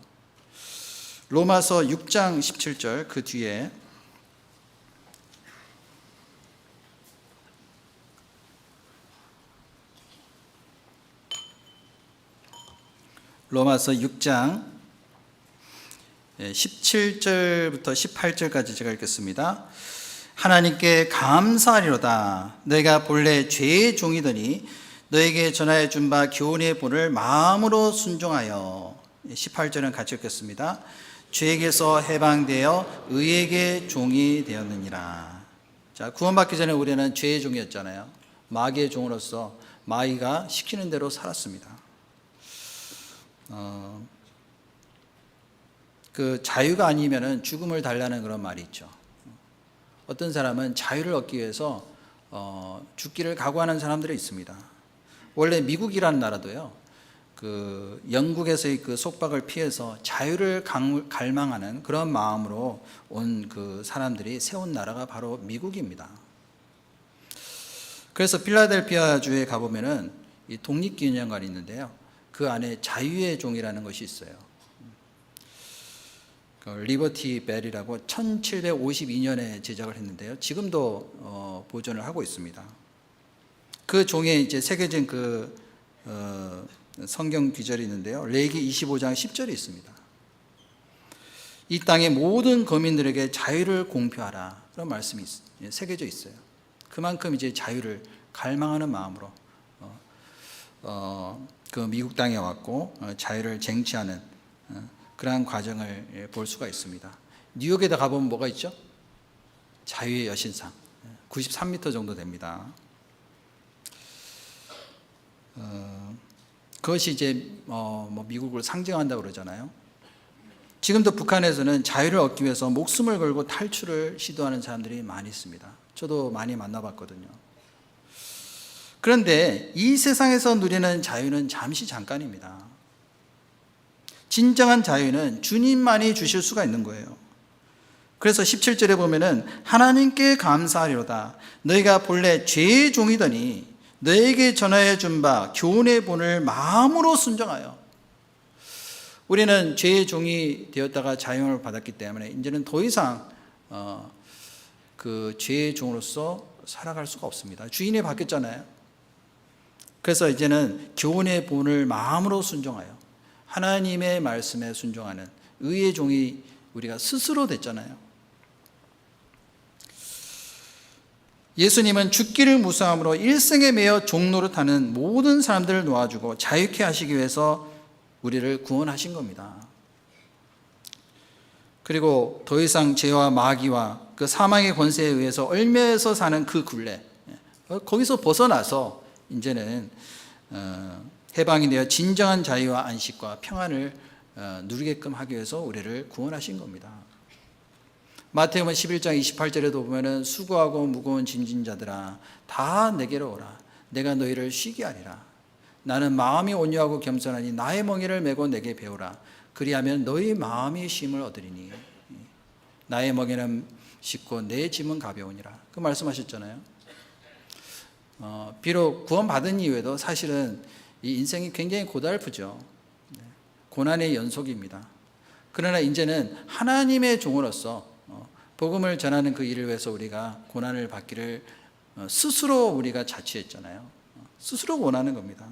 로마서 6장 17절 그 뒤에 로마서 6장 17절부터 18절까지 제가 읽겠습니다. 하나님께 감사하리로다. 너희가 본래 죄의 종이더니 너에게 전하여 준 바 교훈의 본을 마음으로 순종하여. 18절은 같이 읽겠습니다. 죄에게서 해방되어 의에게 종이 되었느니라. 자, 구원받기 전에 우리는 죄의 종이었잖아요. 마귀의 종으로서 마귀가 시키는 대로 살았습니다. 그 자유가 아니면은 죽음을 달라는 그런 말이 있죠. 어떤 사람은 자유를 얻기 위해서 죽기를 각오하는 사람들이 있습니다. 원래 미국이라는 나라도요, 그 영국에서의 그 속박을 피해서 자유를 갈망하는 그런 마음으로 온 그 사람들이 세운 나라가 바로 미국입니다. 그래서 필라델피아 주에 가보면은 이 독립기념관이 있는데요, 그 안에 자유의 종이라는 것이 있어요. 리버티 벨이라고 1752년에 제작을 했는데요, 지금도 보존을 하고 있습니다. 그 종에 이제 새겨진 그 성경 구절이 있는데요, 레위기 25장 10절이 있습니다. 이 땅의 모든 거민들에게 자유를 공표하라, 그런 말씀이 새겨져 있어요. 그만큼 이제 자유를 갈망하는 마음으로 그 미국 땅에 왔고 자유를 쟁취하는 그러한 과정을 볼 수가 있습니다. 뉴욕에다 가보면 뭐가 있죠? 자유의 여신상, 93m 정도 됩니다. 그것이 이제 뭐 미국을 상징한다고 그러잖아요. 지금도 북한에서는 자유를 얻기 위해서 목숨을 걸고 탈출을 시도하는 사람들이 많이 있습니다. 저도 많이 만나봤거든요. 그런데 이 세상에서 누리는 자유는 잠시 잠깐입니다. 진정한 자유는 주님만이 주실 수가 있는 거예요. 그래서 17절에 보면은 하나님께 감사하리로다. 너희가 본래 죄의 종이더니 너에게 전하여 준 바 교훈의 본을 마음으로 순종하여. 우리는 죄의 종이 되었다가 자유를 받았기 때문에 이제는 더 이상 그 죄의 종으로서 살아갈 수가 없습니다. 주인이 바뀌었잖아요. 그래서 이제는 교훈의 본을 마음으로 순종하여 하나님의 말씀에 순종하는 의의 종이 우리가 스스로 됐잖아요. 예수님은 죽기를 무서함으로 일생에 매여 종노릇하는 모든 사람들을 놓아주고 자유케 하시기 위해서 우리를 구원하신 겁니다. 그리고 더 이상 죄와 마귀와 그 사망의 권세에 의해서 얽매여서 사는 그 굴레, 거기서 벗어나서 이제는 해방이 되어 진정한 자유와 안식과 평안을 누리게끔 하기 위해서 우리를 구원하신 겁니다. 마태복음 11장 28절에도 보면은 수고하고 무거운 짐진 자들아 다 내게로 오라. 내가 너희를 쉬게 하리라. 나는 마음이 온유하고 겸손하니 나의 멍에를 메고 내게 배우라. 그리하면 너희 마음이 쉼을 얻으리니 나의 멍에는 쉽고 내 짐은 가벼우니라. 그 말씀하셨잖아요. 비록 구원받은 이후에도 사실은 이 인생이 굉장히 고달프죠. 고난의 연속입니다. 그러나 이제는 하나님의 종으로서 복음을 전하는 그 일을 위해서 우리가 고난을 받기를 스스로 우리가 자취했잖아요. 스스로 원하는 겁니다.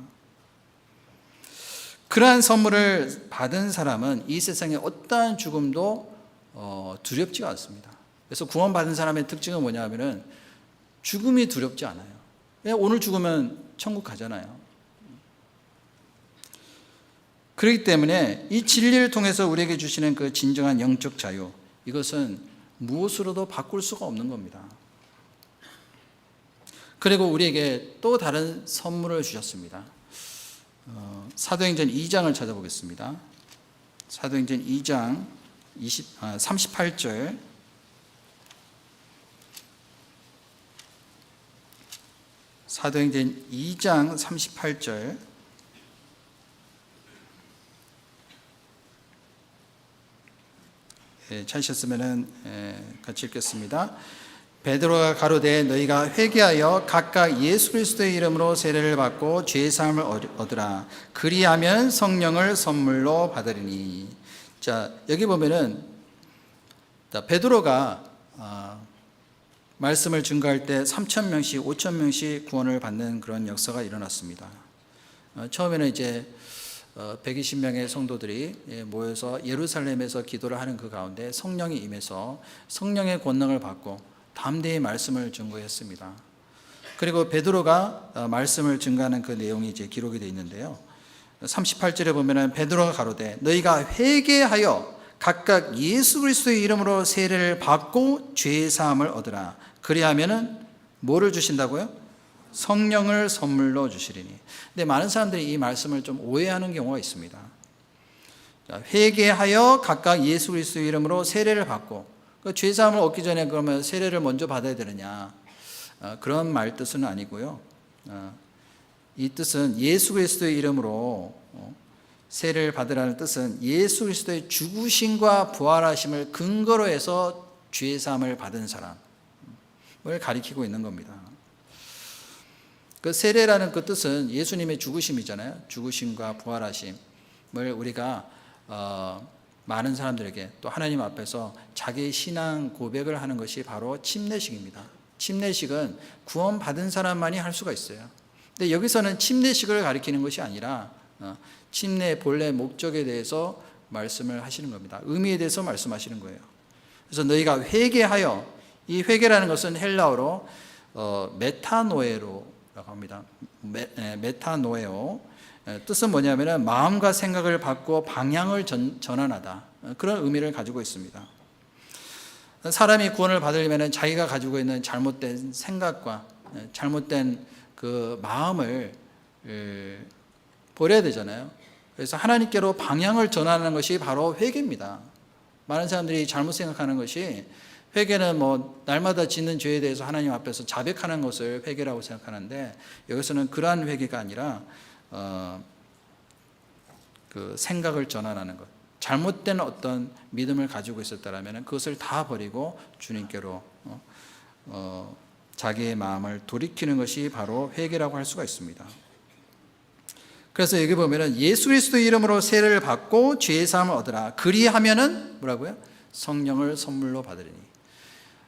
그러한 선물을 받은 사람은 이 세상의 어떠한 죽음도 두렵지가 않습니다. 그래서 구원받은 사람의 특징은 뭐냐면은 죽음이 두렵지 않아요. 오늘 죽으면 천국 가잖아요. 그렇기 때문에 이 진리를 통해서 우리에게 주시는 그 진정한 영적 자유, 이것은 무엇으로도 바꿀 수가 없는 겁니다. 그리고 우리에게 또 다른 선물을 주셨습니다. 사도행전 2장을 찾아보겠습니다. 사도행전 2장 38절. 사도행전 2장 38절. 찾으셨으면 같이 읽겠습니다. 베드로가 가로되 너희가 회개하여 각각 예수 그리스도의 이름으로 세례를 받고 죄 사함을 얻으라. 그리하면 성령을 선물로 받으리니. 자, 여기 보면은 베드로가 말씀을 증거할 때 3,000명씩 5,000명씩 구원을 받는 그런 역사가 일어났습니다. 처음에는 이제 120명의 성도들이 모여서 예루살렘에서 기도를 하는 그 가운데 성령이 임해서 성령의 권능을 받고 담대히 말씀을 증거했습니다. 그리고 베드로가 말씀을 증거하는 그 내용이 이제 기록이 되어 있는데요. 38절에 보면은 베드로가 가로되 너희가 회개하여 각각 예수 그리스도의 이름으로 세례를 받고 죄 사함을 얻으라. 그리하면은 뭐를 주신다고요? 성령을 선물로 주시리니. 근데 많은 사람들이 이 말씀을 좀 오해하는 경우가 있습니다. 회개하여 각각 예수 그리스도의 이름으로 세례를 받고 죄 사함을 얻기 전에 그러면 세례를 먼저 받아야 되느냐? 그런 말 뜻은 아니고요. 이 뜻은 예수 그리스도의 이름으로 세례를 받으라는 뜻은 예수 그리스도의 죽으심과 부활하심을 근거로 해서 죄 사함을 받은 사람을 가리키고 있는 겁니다. 그 세례라는 그 뜻은 예수님의 죽으심이잖아요. 죽으심과 부활하심을 우리가 많은 사람들에게 또 하나님 앞에서 자기의 신앙 고백을 하는 것이 바로 침례식입니다. 침례식은 구원받은 사람만이 할 수가 있어요. 근데 여기서는 침례식을 가리키는 것이 아니라 침례의 본래 목적에 대해서 말씀을 하시는 겁니다. 의미에 대해서 말씀하시는 거예요. 그래서 너희가 회개하여, 이 회개라는 것은 헬라어로 메타노에로라고 합니다. 메타노에오. 뜻은 뭐냐면 마음과 생각을 바꾸어 방향을 전환하다, 그런 의미를 가지고 있습니다. 사람이 구원을 받으려면 자기가 가지고 있는 잘못된 생각과 잘못된 그 마음을 버려야 되잖아요. 그래서 하나님께로 방향을 전환하는 것이 바로 회개입니다. 많은 사람들이 잘못 생각하는 것이 회개는 뭐 날마다 짓는 죄에 대해서 하나님 앞에서 자백하는 것을 회개라고 생각하는데, 여기서는 그러한 회개가 아니라 그 생각을 전환하는 것, 잘못된 어떤 믿음을 가지고 있었다라면 그것을 다 버리고 주님께로 자기의 마음을 돌이키는 것이 바로 회개라고 할 수가 있습니다. 그래서 여기 보면은 예수 그리스도의 이름으로 세례를 받고 죄 사함을 얻으라. 그리하면은 뭐라고요? 성령을 선물로 받으리니.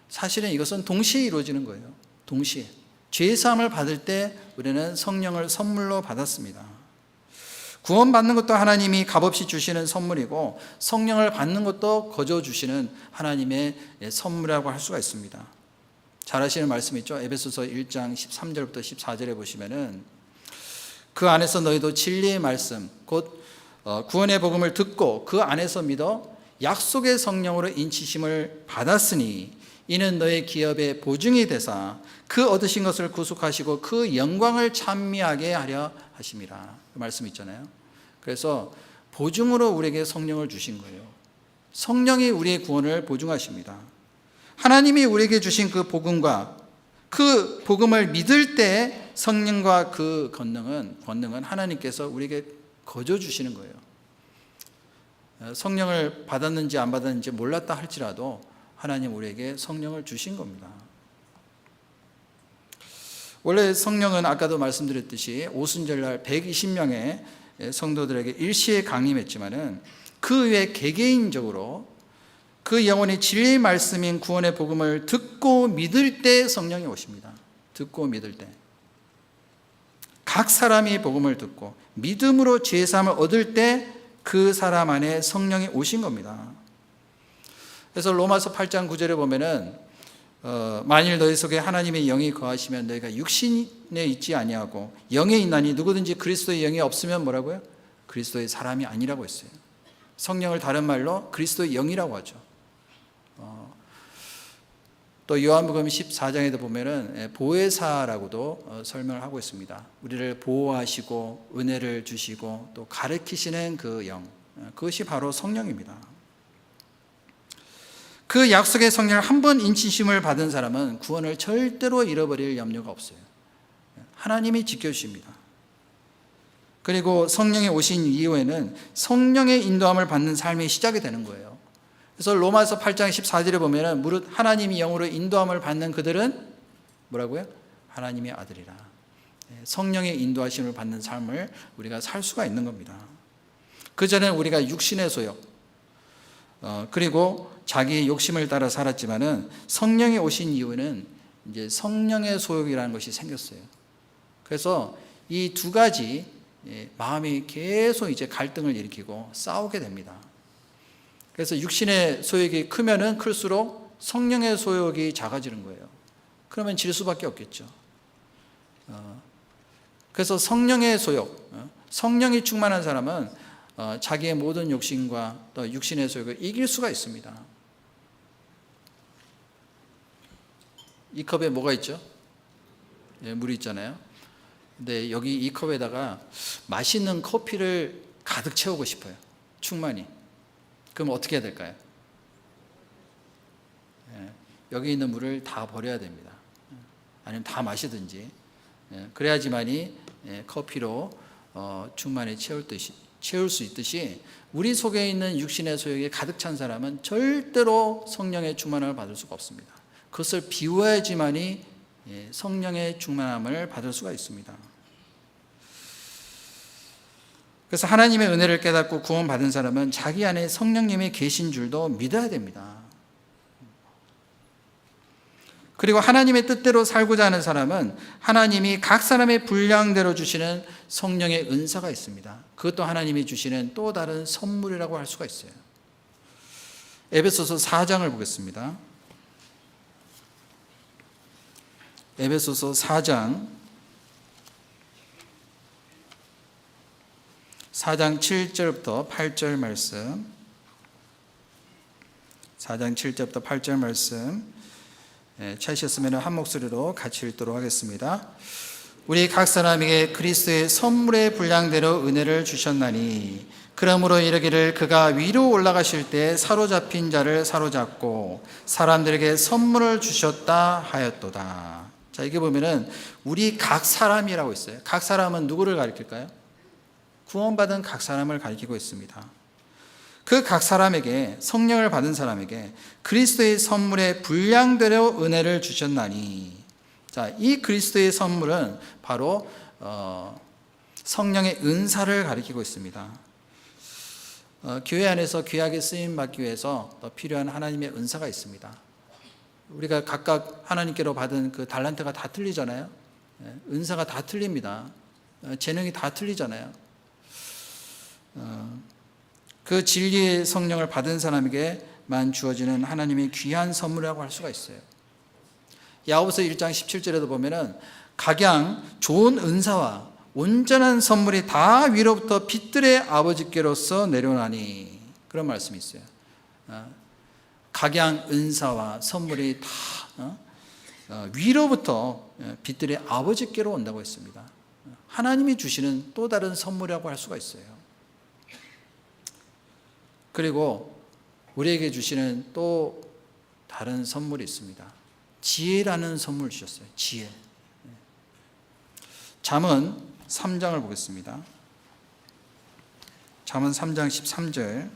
사실은 이것은 동시에 이루어지는 거예요. 동시에. 죄 사함을 받을 때 우리는 성령을 선물로 받았습니다. 구원받는 것도 하나님이 값없이 주시는 선물이고, 성령을 받는 것도 거저 주시는 하나님의 선물이라고 할 수가 있습니다. 잘 아시는 말씀 있죠? 에베소서 1장 13절부터 14절에 보시면은 그 안에서 너희도 진리의 말씀 곧 구원의 복음을 듣고 그 안에서 믿어 약속의 성령으로 인치심을 받았으니 이는 너의 기업의 보증이 되사 그 얻으신 것을 구속하시고 그 영광을 찬미하게 하려 하심이라. 그 말씀 있잖아요. 그래서 보증으로 우리에게 성령을 주신 거예요. 성령이 우리의 구원을 보증하십니다. 하나님이 우리에게 주신 그 복음과 그 복음을 믿을 때 성령과 그 권능은 하나님께서 우리에게 거저 주시는 거예요. 성령을 받았는지 안 받았는지 몰랐다 할지라도 하나님 우리에게 성령을 주신 겁니다. 원래 성령은 아까도 말씀드렸듯이 오순절날 120명의 성도들에게 일시에 강림했지만은 그 외에 개개인적으로 그 영혼이 진리의 말씀인 구원의 복음을 듣고 믿을 때 성령이 오십니다. 듣고 믿을 때. 각 사람이 복음을 듣고 믿음으로 죄 사함을 얻을 때 그 사람 안에 성령이 오신 겁니다. 그래서 로마서 8장 9절에 보면은 만일 너희 속에 하나님의 영이 거하시면 너희가 육신에 있지 아니하고 영에 있나니 누구든지 그리스도의 영이 없으면 뭐라고요? 그리스도의 사람이 아니라고 했어요. 성령을 다른 말로 그리스도의 영이라고 하죠. 또 요한복음 14장에도 보면은 보혜사라고도 설명을 하고 있습니다. 우리를 보호하시고 은혜를 주시고 또 가르치시는 그 영, 그것이 바로 성령입니다. 그 약속의 성령을 한 번 인치심을 받은 사람은 구원을 절대로 잃어버릴 염려가 없어요. 하나님이 지켜주십니다. 그리고 성령이 오신 이후에는 성령의 인도함을 받는 삶이 시작이 되는 거예요. 그래서 로마서 8장 14절에 보면은 무릇 하나님이 영으로 인도함을 받는 그들은 뭐라고요? 하나님의 아들이라. 성령의 인도하심을 받는 삶을 우리가 살 수가 있는 겁니다. 그전에는 우리가 육신의 소욕, 그리고 자기의 욕심을 따라 살았지만은 성령이 오신 이후에는 이제 성령의 소욕이라는 것이 생겼어요. 그래서 이 두 가지 마음이 계속 이제 갈등을 일으키고 싸우게 됩니다. 그래서 육신의 소욕이 크면은 클수록 성령의 소욕이 작아지는 거예요. 그러면 질 수밖에 없겠죠. 그래서 성령의 소욕, 성령이 충만한 사람은 자기의 모든 욕심과 또 육신의 소욕을 이길 수가 있습니다. 이 컵에 뭐가 있죠? 물이 있잖아요. 근데 여기 이 컵에다가 맛있는 커피를 가득 채우고 싶어요. 충만히. 그럼 어떻게 해야 될까요? 여기 있는 물을 다 버려야 됩니다. 아니면 다 마시든지. 그래야지만이 커피로 충만히 채울 수 있듯이 우리 속에 있는 육신의 소욕이 가득 찬 사람은 절대로 성령의 충만함을 받을 수가 없습니다. 그것을 비워야지만이 성령의 충만함을 받을 수가 있습니다. 그래서 하나님의 은혜를 깨닫고 구원받은 사람은 자기 안에 성령님이 계신 줄도 믿어야 됩니다. 그리고 하나님의 뜻대로 살고자 하는 사람은 하나님이 각 사람의 분량대로 주시는 성령의 은사가 있습니다. 그것도 하나님이 주시는 또 다른 선물이라고 할 수가 있어요. 에베소서 4장을 보겠습니다. 에베소서 4장 7절부터 8절 말씀, 4장 7절부터 8절 말씀 찾으셨으면 한 목소리로 같이 읽도록 하겠습니다. 우리 각 사람에게 그리스도의 선물의 분량대로 은혜를 주셨나니 그러므로 이르기를 그가 위로 올라가실 때 사로잡힌 자를 사로잡고 사람들에게 선물을 주셨다 하였도다. 자, 이게 보면은 우리 각 사람이라고 있어요. 각 사람은 누구를 가리킬까요? 구원받은 각 사람을 가리키고 있습니다. 그 각 사람에게, 성령을 받은 사람에게 그리스도의 선물의 분량대로 은혜를 주셨나니, 자, 이 그리스도의 선물은 바로 성령의 은사를 가리키고 있습니다. 교회 안에서 귀하게 쓰임 받기 위해서 필요한 하나님의 은사가 있습니다. 우리가 각각 하나님께로 받은 그 달란트가 다 틀리잖아요. 은사가 다 틀립니다. 재능이 다 틀리잖아요. 그 진리의 성령을 받은 사람에게만 주어지는 하나님의 귀한 선물이라고 할 수가 있어요. 야고보서 1장 17절에도 보면은 각양 좋은 은사와 온전한 선물이 다 위로부터 빛들의 아버지께로서 내려오나니, 그런 말씀이 있어요. 각양 은사와 선물이 다 위로부터 빛들의 아버지께로 온다고 했습니다. 하나님이 주시는 또 다른 선물이라고 할 수가 있어요. 그리고 우리에게 주시는 또 다른 선물이 있습니다. 지혜라는 선물을 주셨어요. 지혜. 잠언 3장을 보겠습니다. 잠언 3장 13절.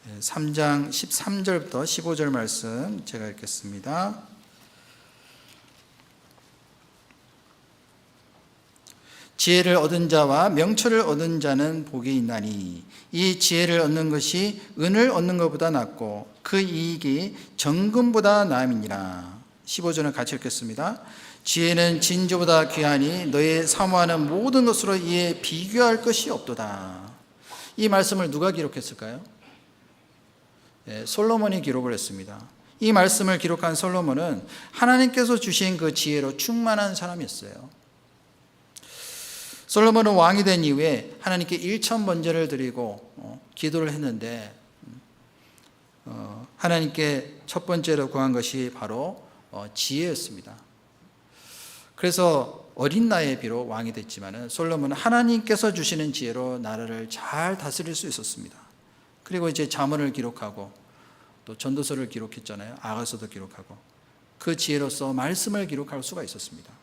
네, 3장 13절부터 15절 말씀 제가 읽겠습니다. 지혜를 얻은 자와 명철을 얻은 자는 복이 있나니 이 지혜를 얻는 것이 은을 얻는 것보다 낫고 그 이익이 정금보다 나음이니라. 15절은 같이 읽겠습니다. 지혜는 진주보다 귀하니 너의 사모하는 모든 것으로 이에 비교할 것이 없도다. 이 말씀을 누가 기록했을까요? 솔로몬이 기록을 했습니다. 이 말씀을 기록한 솔로몬은 하나님께서 주신 그 지혜로 충만한 사람이었어요. 솔로몬은 왕이 된 이후에 하나님께 일천 번제를 드리고 기도를 했는데 하나님께 첫 번째로 구한 것이 바로 지혜였습니다. 그래서 어린 나이에 비록 왕이 됐지만 솔로몬은 하나님께서 주시는 지혜로 나라를 잘 다스릴 수 있었습니다. 그리고 이제 잠언을 기록하고 또 전도서를 기록했잖아요. 아가서도 기록하고 그 지혜로서 말씀을 기록할 수가 있었습니다.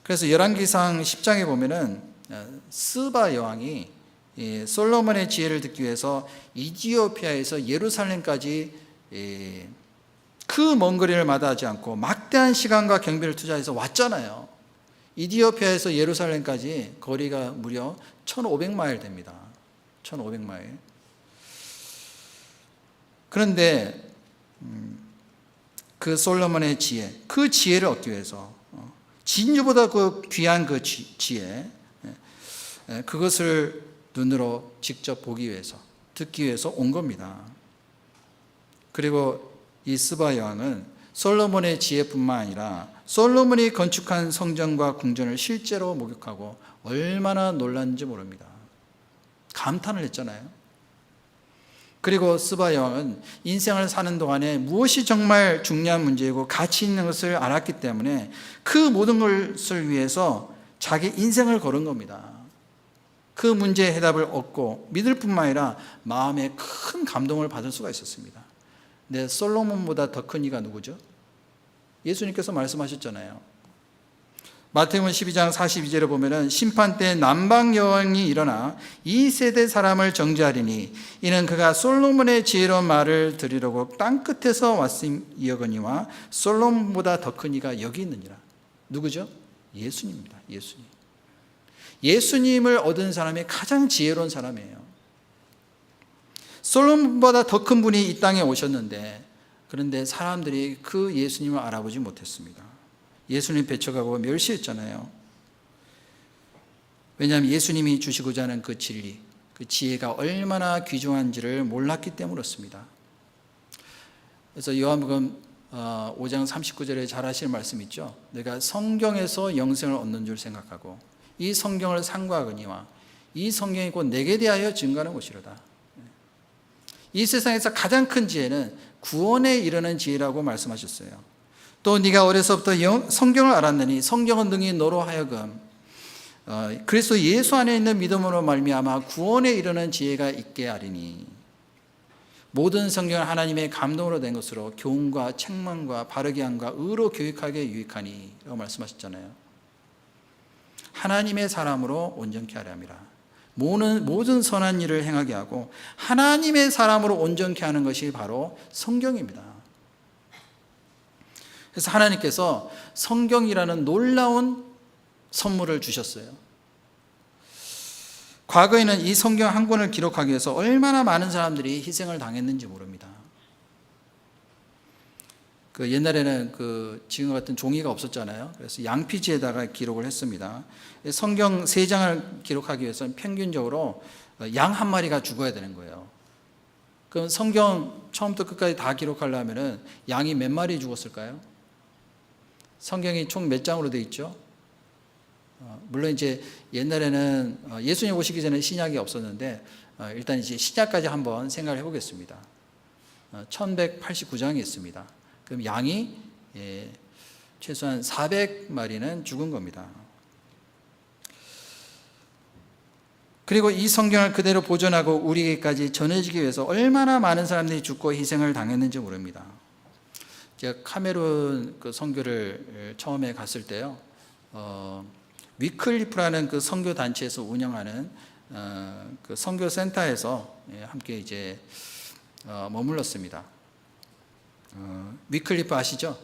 그래서 열왕기상 10장에 보면은 스바 여왕이 솔로몬의 지혜를 듣기 위해서 이디오피아에서 예루살렘까지 그 먼 거리를 마다하지 않고 막대한 시간과 경비를 투자해서 왔잖아요. 이디오피아에서 예루살렘까지 거리가 무려 1500마일 됩니다. 1500마일. 그런데 그 솔로몬의 지혜, 그 지혜를 얻기 위해서 진주보다 그 귀한 그 지혜, 그것을 눈으로 직접 보기 위해서, 듣기 위해서 온 겁니다. 그리고 이 스바 여왕은 솔로몬의 지혜뿐만 아니라 솔로몬이 건축한 성전과 궁전을 실제로 목격하고 얼마나 놀랐는지 모릅니다. 감탄을 했잖아요. 그리고 스바 여왕은 인생을 사는 동안에 무엇이 정말 중요한 문제이고 가치 있는 것을 알았기 때문에 그 모든 것을 위해서 자기 인생을 걸은 겁니다. 그 문제의 해답을 얻고 믿을 뿐만 아니라 마음에 큰 감동을 받을 수가 있었습니다. 근데 솔로몬보다 더 큰 이가 누구죠? 예수님께서 말씀하셨잖아요. 마태복음 12장 42절에 보면은 심판 때 남방 여왕이 일어나 이 세대 사람을 정죄하리니 이는 그가 솔로몬의 지혜로운 말을 들으려고 땅 끝에서 왔음이거니와 솔로몬보다 더 큰 이가 여기 있느니라. 누구죠? 예수님입니다. 예수님. 예수님을 얻은 사람이 가장 지혜로운 사람이에요. 솔로몬보다 더 큰 분이 이 땅에 오셨는데 그런데 사람들이 그 예수님을 알아보지 못했습니다. 예수님 배척하고 멸시했잖아요. 왜냐하면 예수님이 주시고자 하는 그 진리, 그 지혜가 얼마나 귀중한지를 몰랐기 때문이었습니다. 그래서 요한복음 5장 39절에 잘 하시는 말씀 있죠. 내가 성경에서 영생을 얻는 줄 생각하고 이 성경을 상고하거니와 이 성경이 곧 내게 대하여 증거하는 것이로다. 이 세상에서 가장 큰 지혜는 구원에 이르는 지혜라고 말씀하셨어요. 또 네가 어려서부터 성경을 알았느니 성경은 능히 너로 하여금 그리스도 예수 안에 있는 믿음으로 말미암아 구원에 이르는 지혜가 있게 하리니 모든 성경은 하나님의 감동으로 된 것으로 교훈과 책망과 바르게 함과 의로 교육하게 유익하니 라고 말씀하셨잖아요. 하나님의 사람으로 온전케 하려 함이라. 모든 선한 일을 행하게 하고 하나님의 사람으로 온전케 하는 것이 바로 성경입니다. 그래서 하나님께서 성경이라는 놀라운 선물을 주셨어요. 과거에는 이 성경 한 권을 기록하기 위해서 얼마나 많은 사람들이 희생을 당했는지 모릅니다. 그 옛날에는 지금 같은 종이가 없었잖아요. 그래서 양피지에다가 기록을 했습니다. 성경 3장을 기록하기 위해서는 평균적으로 양 한 마리가 죽어야 되는 거예요. 그럼 성경 처음부터 끝까지 다 기록하려면 양이 몇 마리 죽었을까요? 성경이 총 몇 장으로 되어 있죠? 물론 이제 옛날에는 예수님 오시기 전에 신약이 없었는데 일단 이제 신약까지 한번 생각을 해보겠습니다. 1189장이 있습니다. 그럼 양이 최소한 400마리는 죽은 겁니다. 그리고 이 성경을 그대로 보존하고 우리에게까지 전해지기 위해서 얼마나 많은 사람들이 죽고 희생을 당했는지 모릅니다. 제가 카메룬 그 선교를 처음에 갔을 때요, 위클리프라는 그 선교 단체에서 운영하는 그 선교 센터에서 함께 이제 머물렀습니다. 위클리프 아시죠?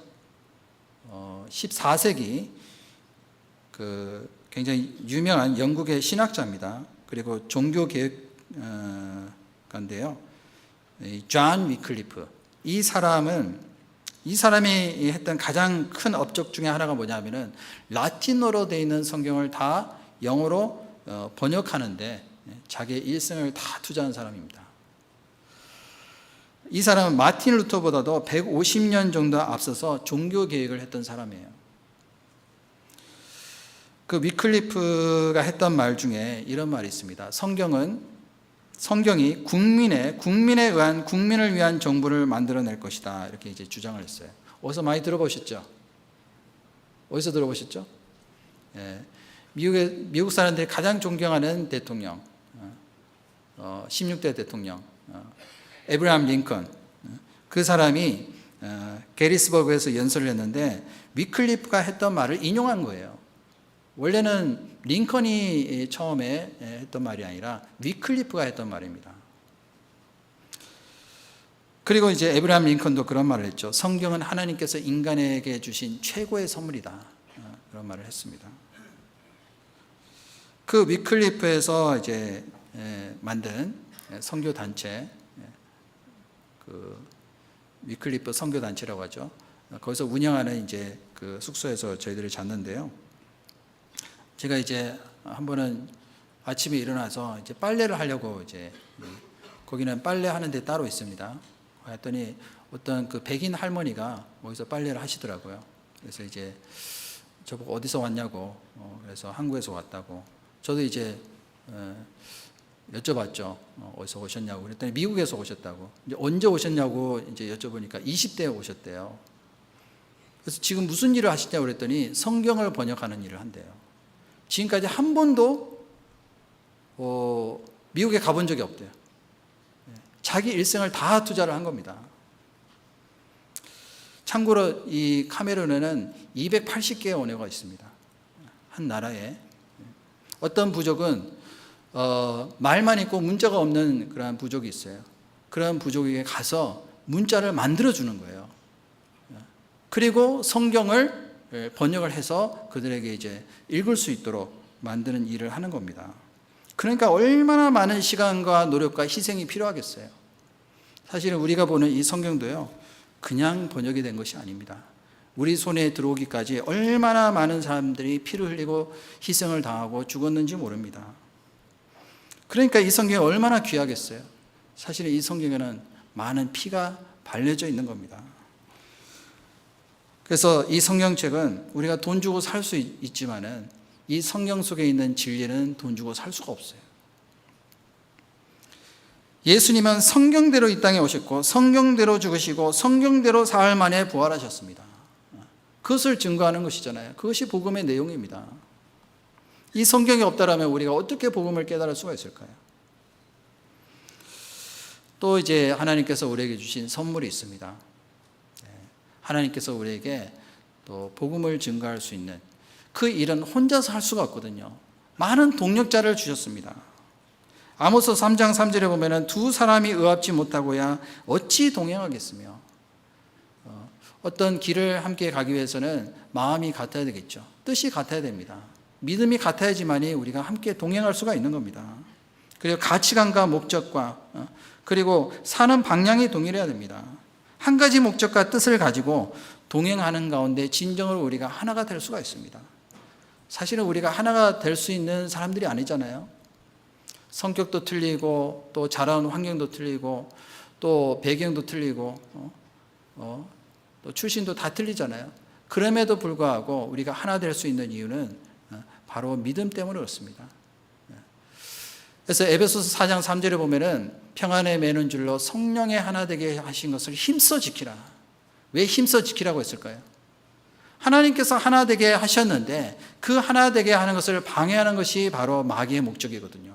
14세기 그 굉장히 유명한 영국의 신학자입니다. 그리고 종교개혁가인데요. 존 위클리프. 이 사람이 했던 가장 큰 업적 중에 하나가 뭐냐면은 라틴어로 되어 있는 성경을 다 영어로 번역하는데 자기의 일생을 다 투자한 사람입니다. 이 사람은 마틴 루터보다도 150년 정도 앞서서 종교 개혁을 했던 사람이에요. 그 위클리프가 했던 말 중에 이런 말이 있습니다. 성경이 국민에 의한 국민을 위한 정부를 만들어낼 것이다. 이렇게 이제 주장을 했어요. 어디서 많이 들어보셨죠? 어디서 들어보셨죠? 예, 미국 사람들이 가장 존경하는 대통령, 16대 대통령, 에브라함 링컨. 그 사람이 게리스버그에서 연설을 했는데 위클리프가 했던 말을 인용한 거예요. 원래는 링컨이 처음에 했던 말이 아니라 위클리프가 했던 말입니다. 그리고 이제 에브라함 링컨도 그런 말을 했죠. 성경은 하나님께서 인간에게 주신 최고의 선물이다. 그런 말을 했습니다. 그 위클리프에서 이제 만든 선교 단체, 그 위클리프 선교 단체라고 하죠. 거기서 운영하는 이제 그 숙소에서 저희들이 잤는데요. 제가 이제 한 번은 아침에 일어나서 이제 빨래를 하려고 이제 거기는 빨래 하는 데 따로 있습니다. 했더니 어떤 그 백인 할머니가 거기서 빨래를 하시더라고요. 그래서 이제 저보고 어디서 왔냐고, 그래서 한국에서 왔다고. 저도 이제 여쭤봤죠. 어디서 오셨냐고. 그랬더니 미국에서 오셨다고. 이제 언제 오셨냐고 이제 여쭤보니까 20대에 오셨대요. 그래서 지금 무슨 일을 하시냐고 그랬더니 성경을 번역하는 일을 한대요. 지금까지 한 번도 미국에 가본 적이 없대요. 자기 일생을 다 투자를 한 겁니다. 참고로 이 카메룬에는 280개의 언어가 있습니다. 한 나라에. 어떤 부족은 말만 있고 문자가 없는 그러한 부족이 있어요. 그런 부족에게 가서 문자를 만들어 주는 거예요. 그리고 성경을 번역을 해서 그들에게 이제 읽을 수 있도록 만드는 일을 하는 겁니다. 그러니까 얼마나 많은 시간과 노력과 희생이 필요하겠어요. 사실은 우리가 보는 이 성경도요, 그냥 번역이 된 것이 아닙니다. 우리 손에 들어오기까지 얼마나 많은 사람들이 피를 흘리고 희생을 당하고 죽었는지 모릅니다. 그러니까 이 성경이 얼마나 귀하겠어요. 사실은 이 성경에는 많은 피가 발려져 있는 겁니다. 그래서 이 성경책은 우리가 돈 주고 살 수 있지만은 이 성경 속에 있는 진리는 돈 주고 살 수가 없어요. 예수님은 성경대로 이 땅에 오셨고 성경대로 죽으시고 성경대로 사흘 만에 부활하셨습니다. 그것을 증거하는 것이잖아요. 그것이 복음의 내용입니다. 이 성경이 없다라면 우리가 어떻게 복음을 깨달을 수가 있을까요? 또 이제 하나님께서 우리에게 주신 선물이 있습니다. 하나님께서 우리에게 또 복음을 증거할 수 있는 그 일은 혼자서 할 수가 없거든요. 많은 동력자를 주셨습니다. 아모스 3장 3절에 보면은 두 사람이 의합지 못하고야 어찌 동행하겠으며, 어떤 길을 함께 가기 위해서는 마음이 같아야 되겠죠. 뜻이 같아야 됩니다. 믿음이 같아야지만이 우리가 함께 동행할 수가 있는 겁니다. 그리고 가치관과 목적과 그리고 사는 방향이 동일해야 됩니다. 한 가지 목적과 뜻을 가지고 동행하는 가운데 진정으로 우리가 하나가 될 수가 있습니다. 사실은 우리가 하나가 될 수 있는 사람들이 아니잖아요. 성격도 틀리고 또 자라온 환경도 틀리고 또 배경도 틀리고 또 출신도 다 틀리잖아요. 그럼에도 불구하고 우리가 하나 될 수 있는 이유는 바로 믿음 때문에 그렇습니다. 그래서 에베소서 4장 3절에 보면은 평안에 매는 줄로 성령의 하나 되게 하신 것을 힘써 지키라. 왜 힘써 지키라고 했을까요? 하나님께서 하나 되게 하셨는데 그 하나 되게 하는 것을 방해하는 것이 바로 마귀의 목적이거든요.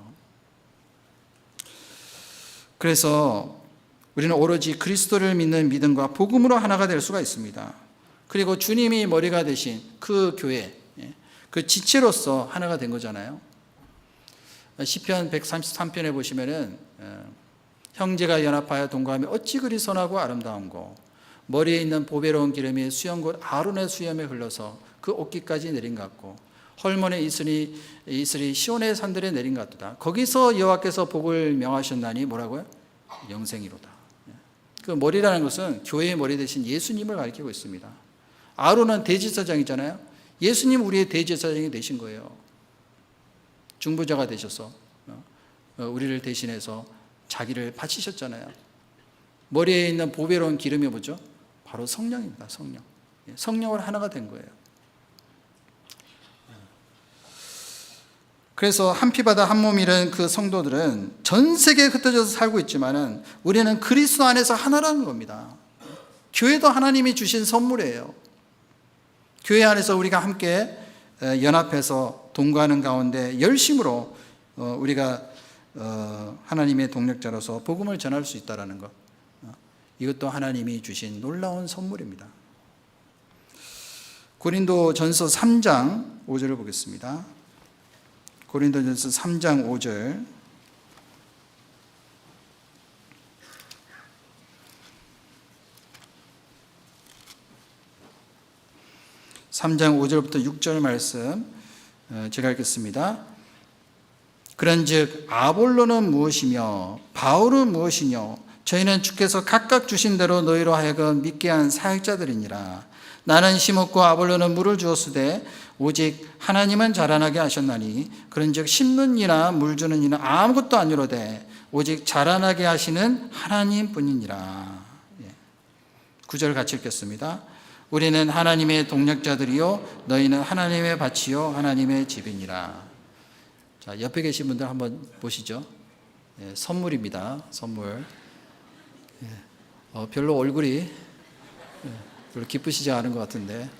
그래서 우리는 오로지 그리스도를 믿는 믿음과 복음으로 하나가 될 수가 있습니다. 그리고 주님이 머리가 되신 그 교회, 그 지체로서 하나가 된 거잖아요. 시편 133편에 보시면은 형제가 연합하여 동거하며 어찌 그리 선하고 아름다운고, 머리에 있는 보배로운 기름이 수염 곧 아론의 수염에 흘러서 그 옷깃까지 내린 것 같고, 헐몬의 이슬이 시온의 산들에 내린 것 같도다. 거기서 여호와께서 복을 명하셨나니 뭐라고요? 영생이로다. 그 머리라는 것은 교회의 머리 대신 예수님을 가리키고 있습니다. 아론은 대제사장이잖아요. 예수님 우리의 대제사장이 되신 거예요. 중보자가 되셔서 우리를 대신해서 자기를 바치셨잖아요. 머리에 있는 보배로운 기름이 뭐죠? 바로 성령입니다. 성령. 성령으로 하나가 된 거예요. 그래서 한 피바다 한 몸이라는 그 성도들은 전 세계에 흩어져서 살고 있지만은 우리는 그리스도 안에서 하나라는 겁니다. 교회도 하나님이 주신 선물이에요. 교회 안에서 우리가 함께 연합해서 동거하는 가운데 열심으로 우리가 하나님의 동력자로서 복음을 전할 수 있다는 것, 이것도 하나님이 주신 놀라운 선물입니다. 고린도전서 3장 5절을 보겠습니다. 고린도전서 3장 5절. (3장 5절부터 6절) 말씀 제가 읽겠습니다. 그런즉 아볼로는 무엇이며 바울은 무엇이뇨? 저희는 주께서 각각 주신 대로 너희로 하여금 믿게 한 사역자들이니라. 나는 심었고 아볼로는 물을 주었으되 오직 하나님은 자라나게 하셨나니 그런즉 심는 이나 물 주는 이는 아무것도 아니로되 오직 자라나게 하시는 하나님뿐이니라. 9절 같이 읽겠습니다. 우리는 하나님의 동력자들이요 너희는 하나님의 밭이요 하나님의 집이니라. 자, 옆에 계신 분들 한번 보시죠. 선물입니다. 선물. 별로 얼굴이 별로 기쁘시지 않은 것 같은데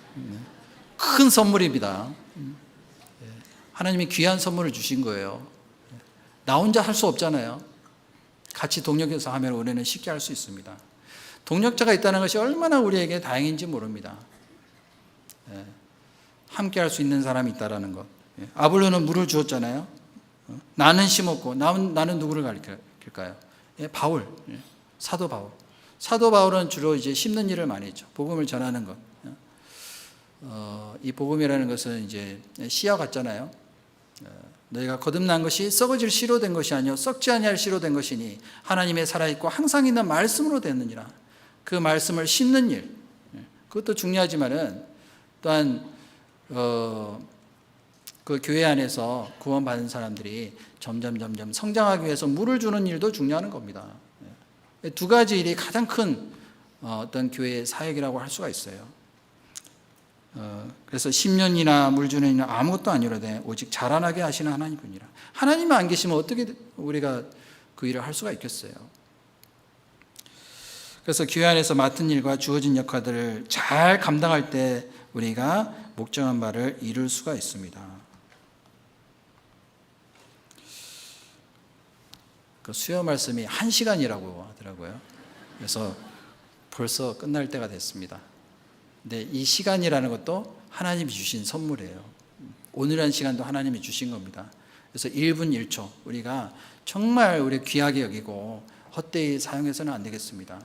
큰 선물입니다. 하나님이 귀한 선물을 주신 거예요. 나 혼자 할 수 없잖아요. 같이 동력해서 하면 우리는 쉽게 할 수 있습니다. 동력자가 있다는 것이 얼마나 우리에게 다행인지 모릅니다. 함께 할 수 있는 사람이 있다는 것. 아볼로는 물을 주었잖아요. 나는 심었고 나는 누구를 가리킬까요? 바울, 사도 바울. 사도 바울은 주로 이제 심는 일을 많이 했죠. 복음을 전하는 것. 이 복음이라는 것은 이제 씨와 같잖아요. 너희가 거듭난 것이 썩어질 씨로 된 것이 아니요 썩지 아니할 씨로 된 것이니 하나님의 살아있고 항상 있는 말씀으로 됐느니라. 그 말씀을 심는 일, 그것도 중요하지만은 또한 그 교회 안에서 구원받은 사람들이 점점 성장하기 위해서 물을 주는 일도 중요한 겁니다. 두 가지 일이 가장 큰 어떤 교회의 사역이라고 할 수가 있어요. 그래서 10년이나 물 주는 일은 아무것도 아니로되 오직 자라나게 하시는 하나님뿐이라. 하나님이 안 계시면 어떻게 우리가 그 일을 할 수가 있겠어요? 그래서 교회 안에서 맡은 일과 주어진 역할들을 잘 감당할 때 우리가 목정한 바를 이룰 수가 있습니다. 그 수요 말씀이 1시간이라고 하더라고요. 그래서 벌써 끝날 때가 됐습니다. 근데 이 시간이라는 것도 하나님이 주신 선물이에요. 오늘이라는 시간도 하나님이 주신 겁니다. 그래서 1분 1초 우리가 정말 우리 귀하게 여기고 헛되이 사용해서는 안 되겠습니다.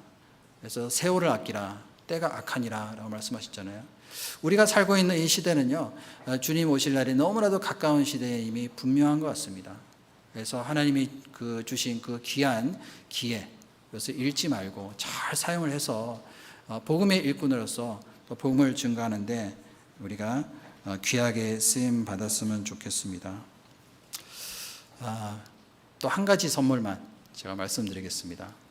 그래서 세월을 아끼라 때가 악하니라 라고 말씀하셨잖아요. 우리가 살고 있는 이 시대는요, 주님 오실 날이 너무나도 가까운 시대임이 분명한 것 같습니다. 그래서 하나님이 주신 그 귀한 기회, 그것을 잃지 말고 잘 사용을 해서 복음의 일꾼으로서 복음을 증거하는데 우리가 귀하게 쓰임 받았으면 좋겠습니다. 또 한 가지 선물만 제가 말씀드리겠습니다.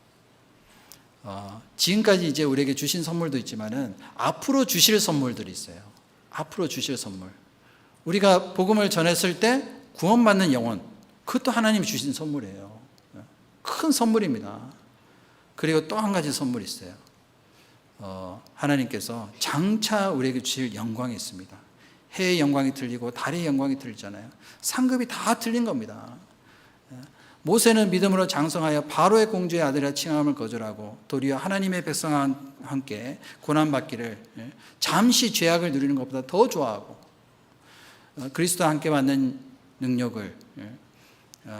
지금까지 이제 우리에게 주신 선물도 있지만은 앞으로 주실 선물들이 있어요. 앞으로 주실 선물. 우리가 복음을 전했을 때 구원받는 영혼, 그것도 하나님이 주신 선물이에요. 큰 선물입니다. 그리고 또 한 가지 선물이 있어요. 하나님께서 장차 우리에게 주실 영광이 있습니다. 해의 영광이 틀리고 달의 영광이 틀리잖아요. 상급이 다 틀린 겁니다. 모세는 믿음으로 장성하여 바로의 공주의 아들이라 칭함을 거절하고 도리어 하나님의 백성과 함께 고난받기를 잠시 죄악을 누리는 것보다 더 좋아하고 그리스도와 함께 받는 능력을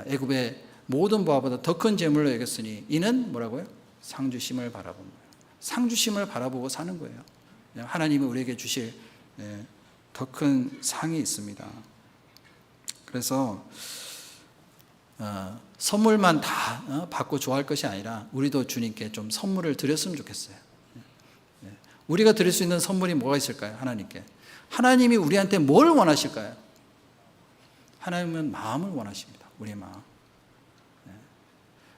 애굽의 모든 보화보다 더 큰 재물로 여겼으니 이는 뭐라고요? 상주심을 바라본 거예요. 상주심을 바라보고 사는 거예요. 하나님이 우리에게 주실 더 큰 상이 있습니다. 그래서 선물만 다 받고 좋아할 것이 아니라 우리도 주님께 좀 선물을 드렸으면 좋겠어요. 우리가 드릴 수 있는 선물이 뭐가 있을까요? 하나님께. 하나님이 우리한테 뭘 원하실까요? 하나님은 마음을 원하십니다. 우리의 마음.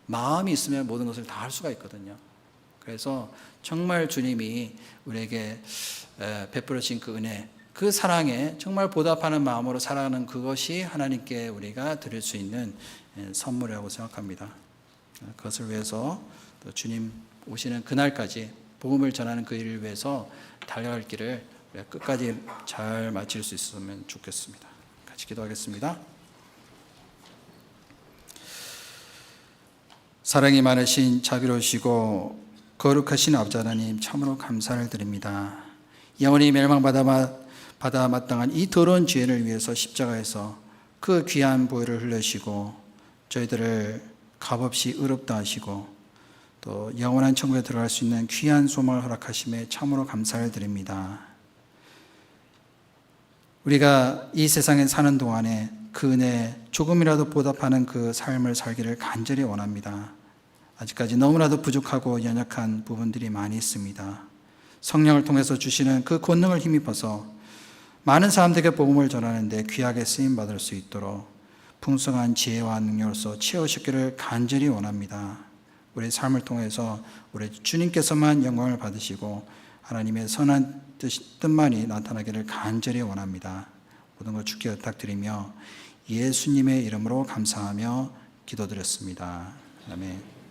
마음이 있으면 모든 것을 다 할 수가 있거든요. 그래서 정말 주님이 우리에게 베풀으신 그 은혜, 그 사랑에 정말 보답하는 마음으로 살아가는 그것이 하나님께 우리가 드릴 수 있는 선물이라고 생각합니다. 그것을 위해서 또 주님 오시는 그날까지 복음을 전하는 그 일을 위해서 달려갈 길을 우리가 끝까지 잘 마칠 수 있으면 좋겠습니다. 같이 기도하겠습니다. 사랑이 많으신 자비로우시고 거룩하신 아버지 하나님, 참으로 감사를 드립니다. 영원히 멸망받아 마땅한 이 더러운 죄를 위해서 십자가에서 그 귀한 보혈을 흘리시고 저희들을 값없이 의롭다 하시고 또 영원한 천국에 들어갈 수 있는 귀한 소망을 허락하심에 참으로 감사를 드립니다. 우리가 이 세상에 사는 동안에 그 은혜에 조금이라도 보답하는 그 삶을 살기를 간절히 원합니다. 아직까지 너무나도 부족하고 연약한 부분들이 많이 있습니다. 성령을 통해서 주시는 그 권능을 힘입어서 많은 사람들에게 복음을 전하는데 귀하게 쓰임받을 수 있도록 풍성한 지혜와 능력으로서 채우시기를 간절히 원합니다. 우리 삶을 통해서 우리 주님께서만 영광을 받으시고 하나님의 선한 뜻만이 나타나기를 간절히 원합니다. 모든 것 주께 부탁드리며 예수님의 이름으로 감사하며 기도드렸습니다. 아멘.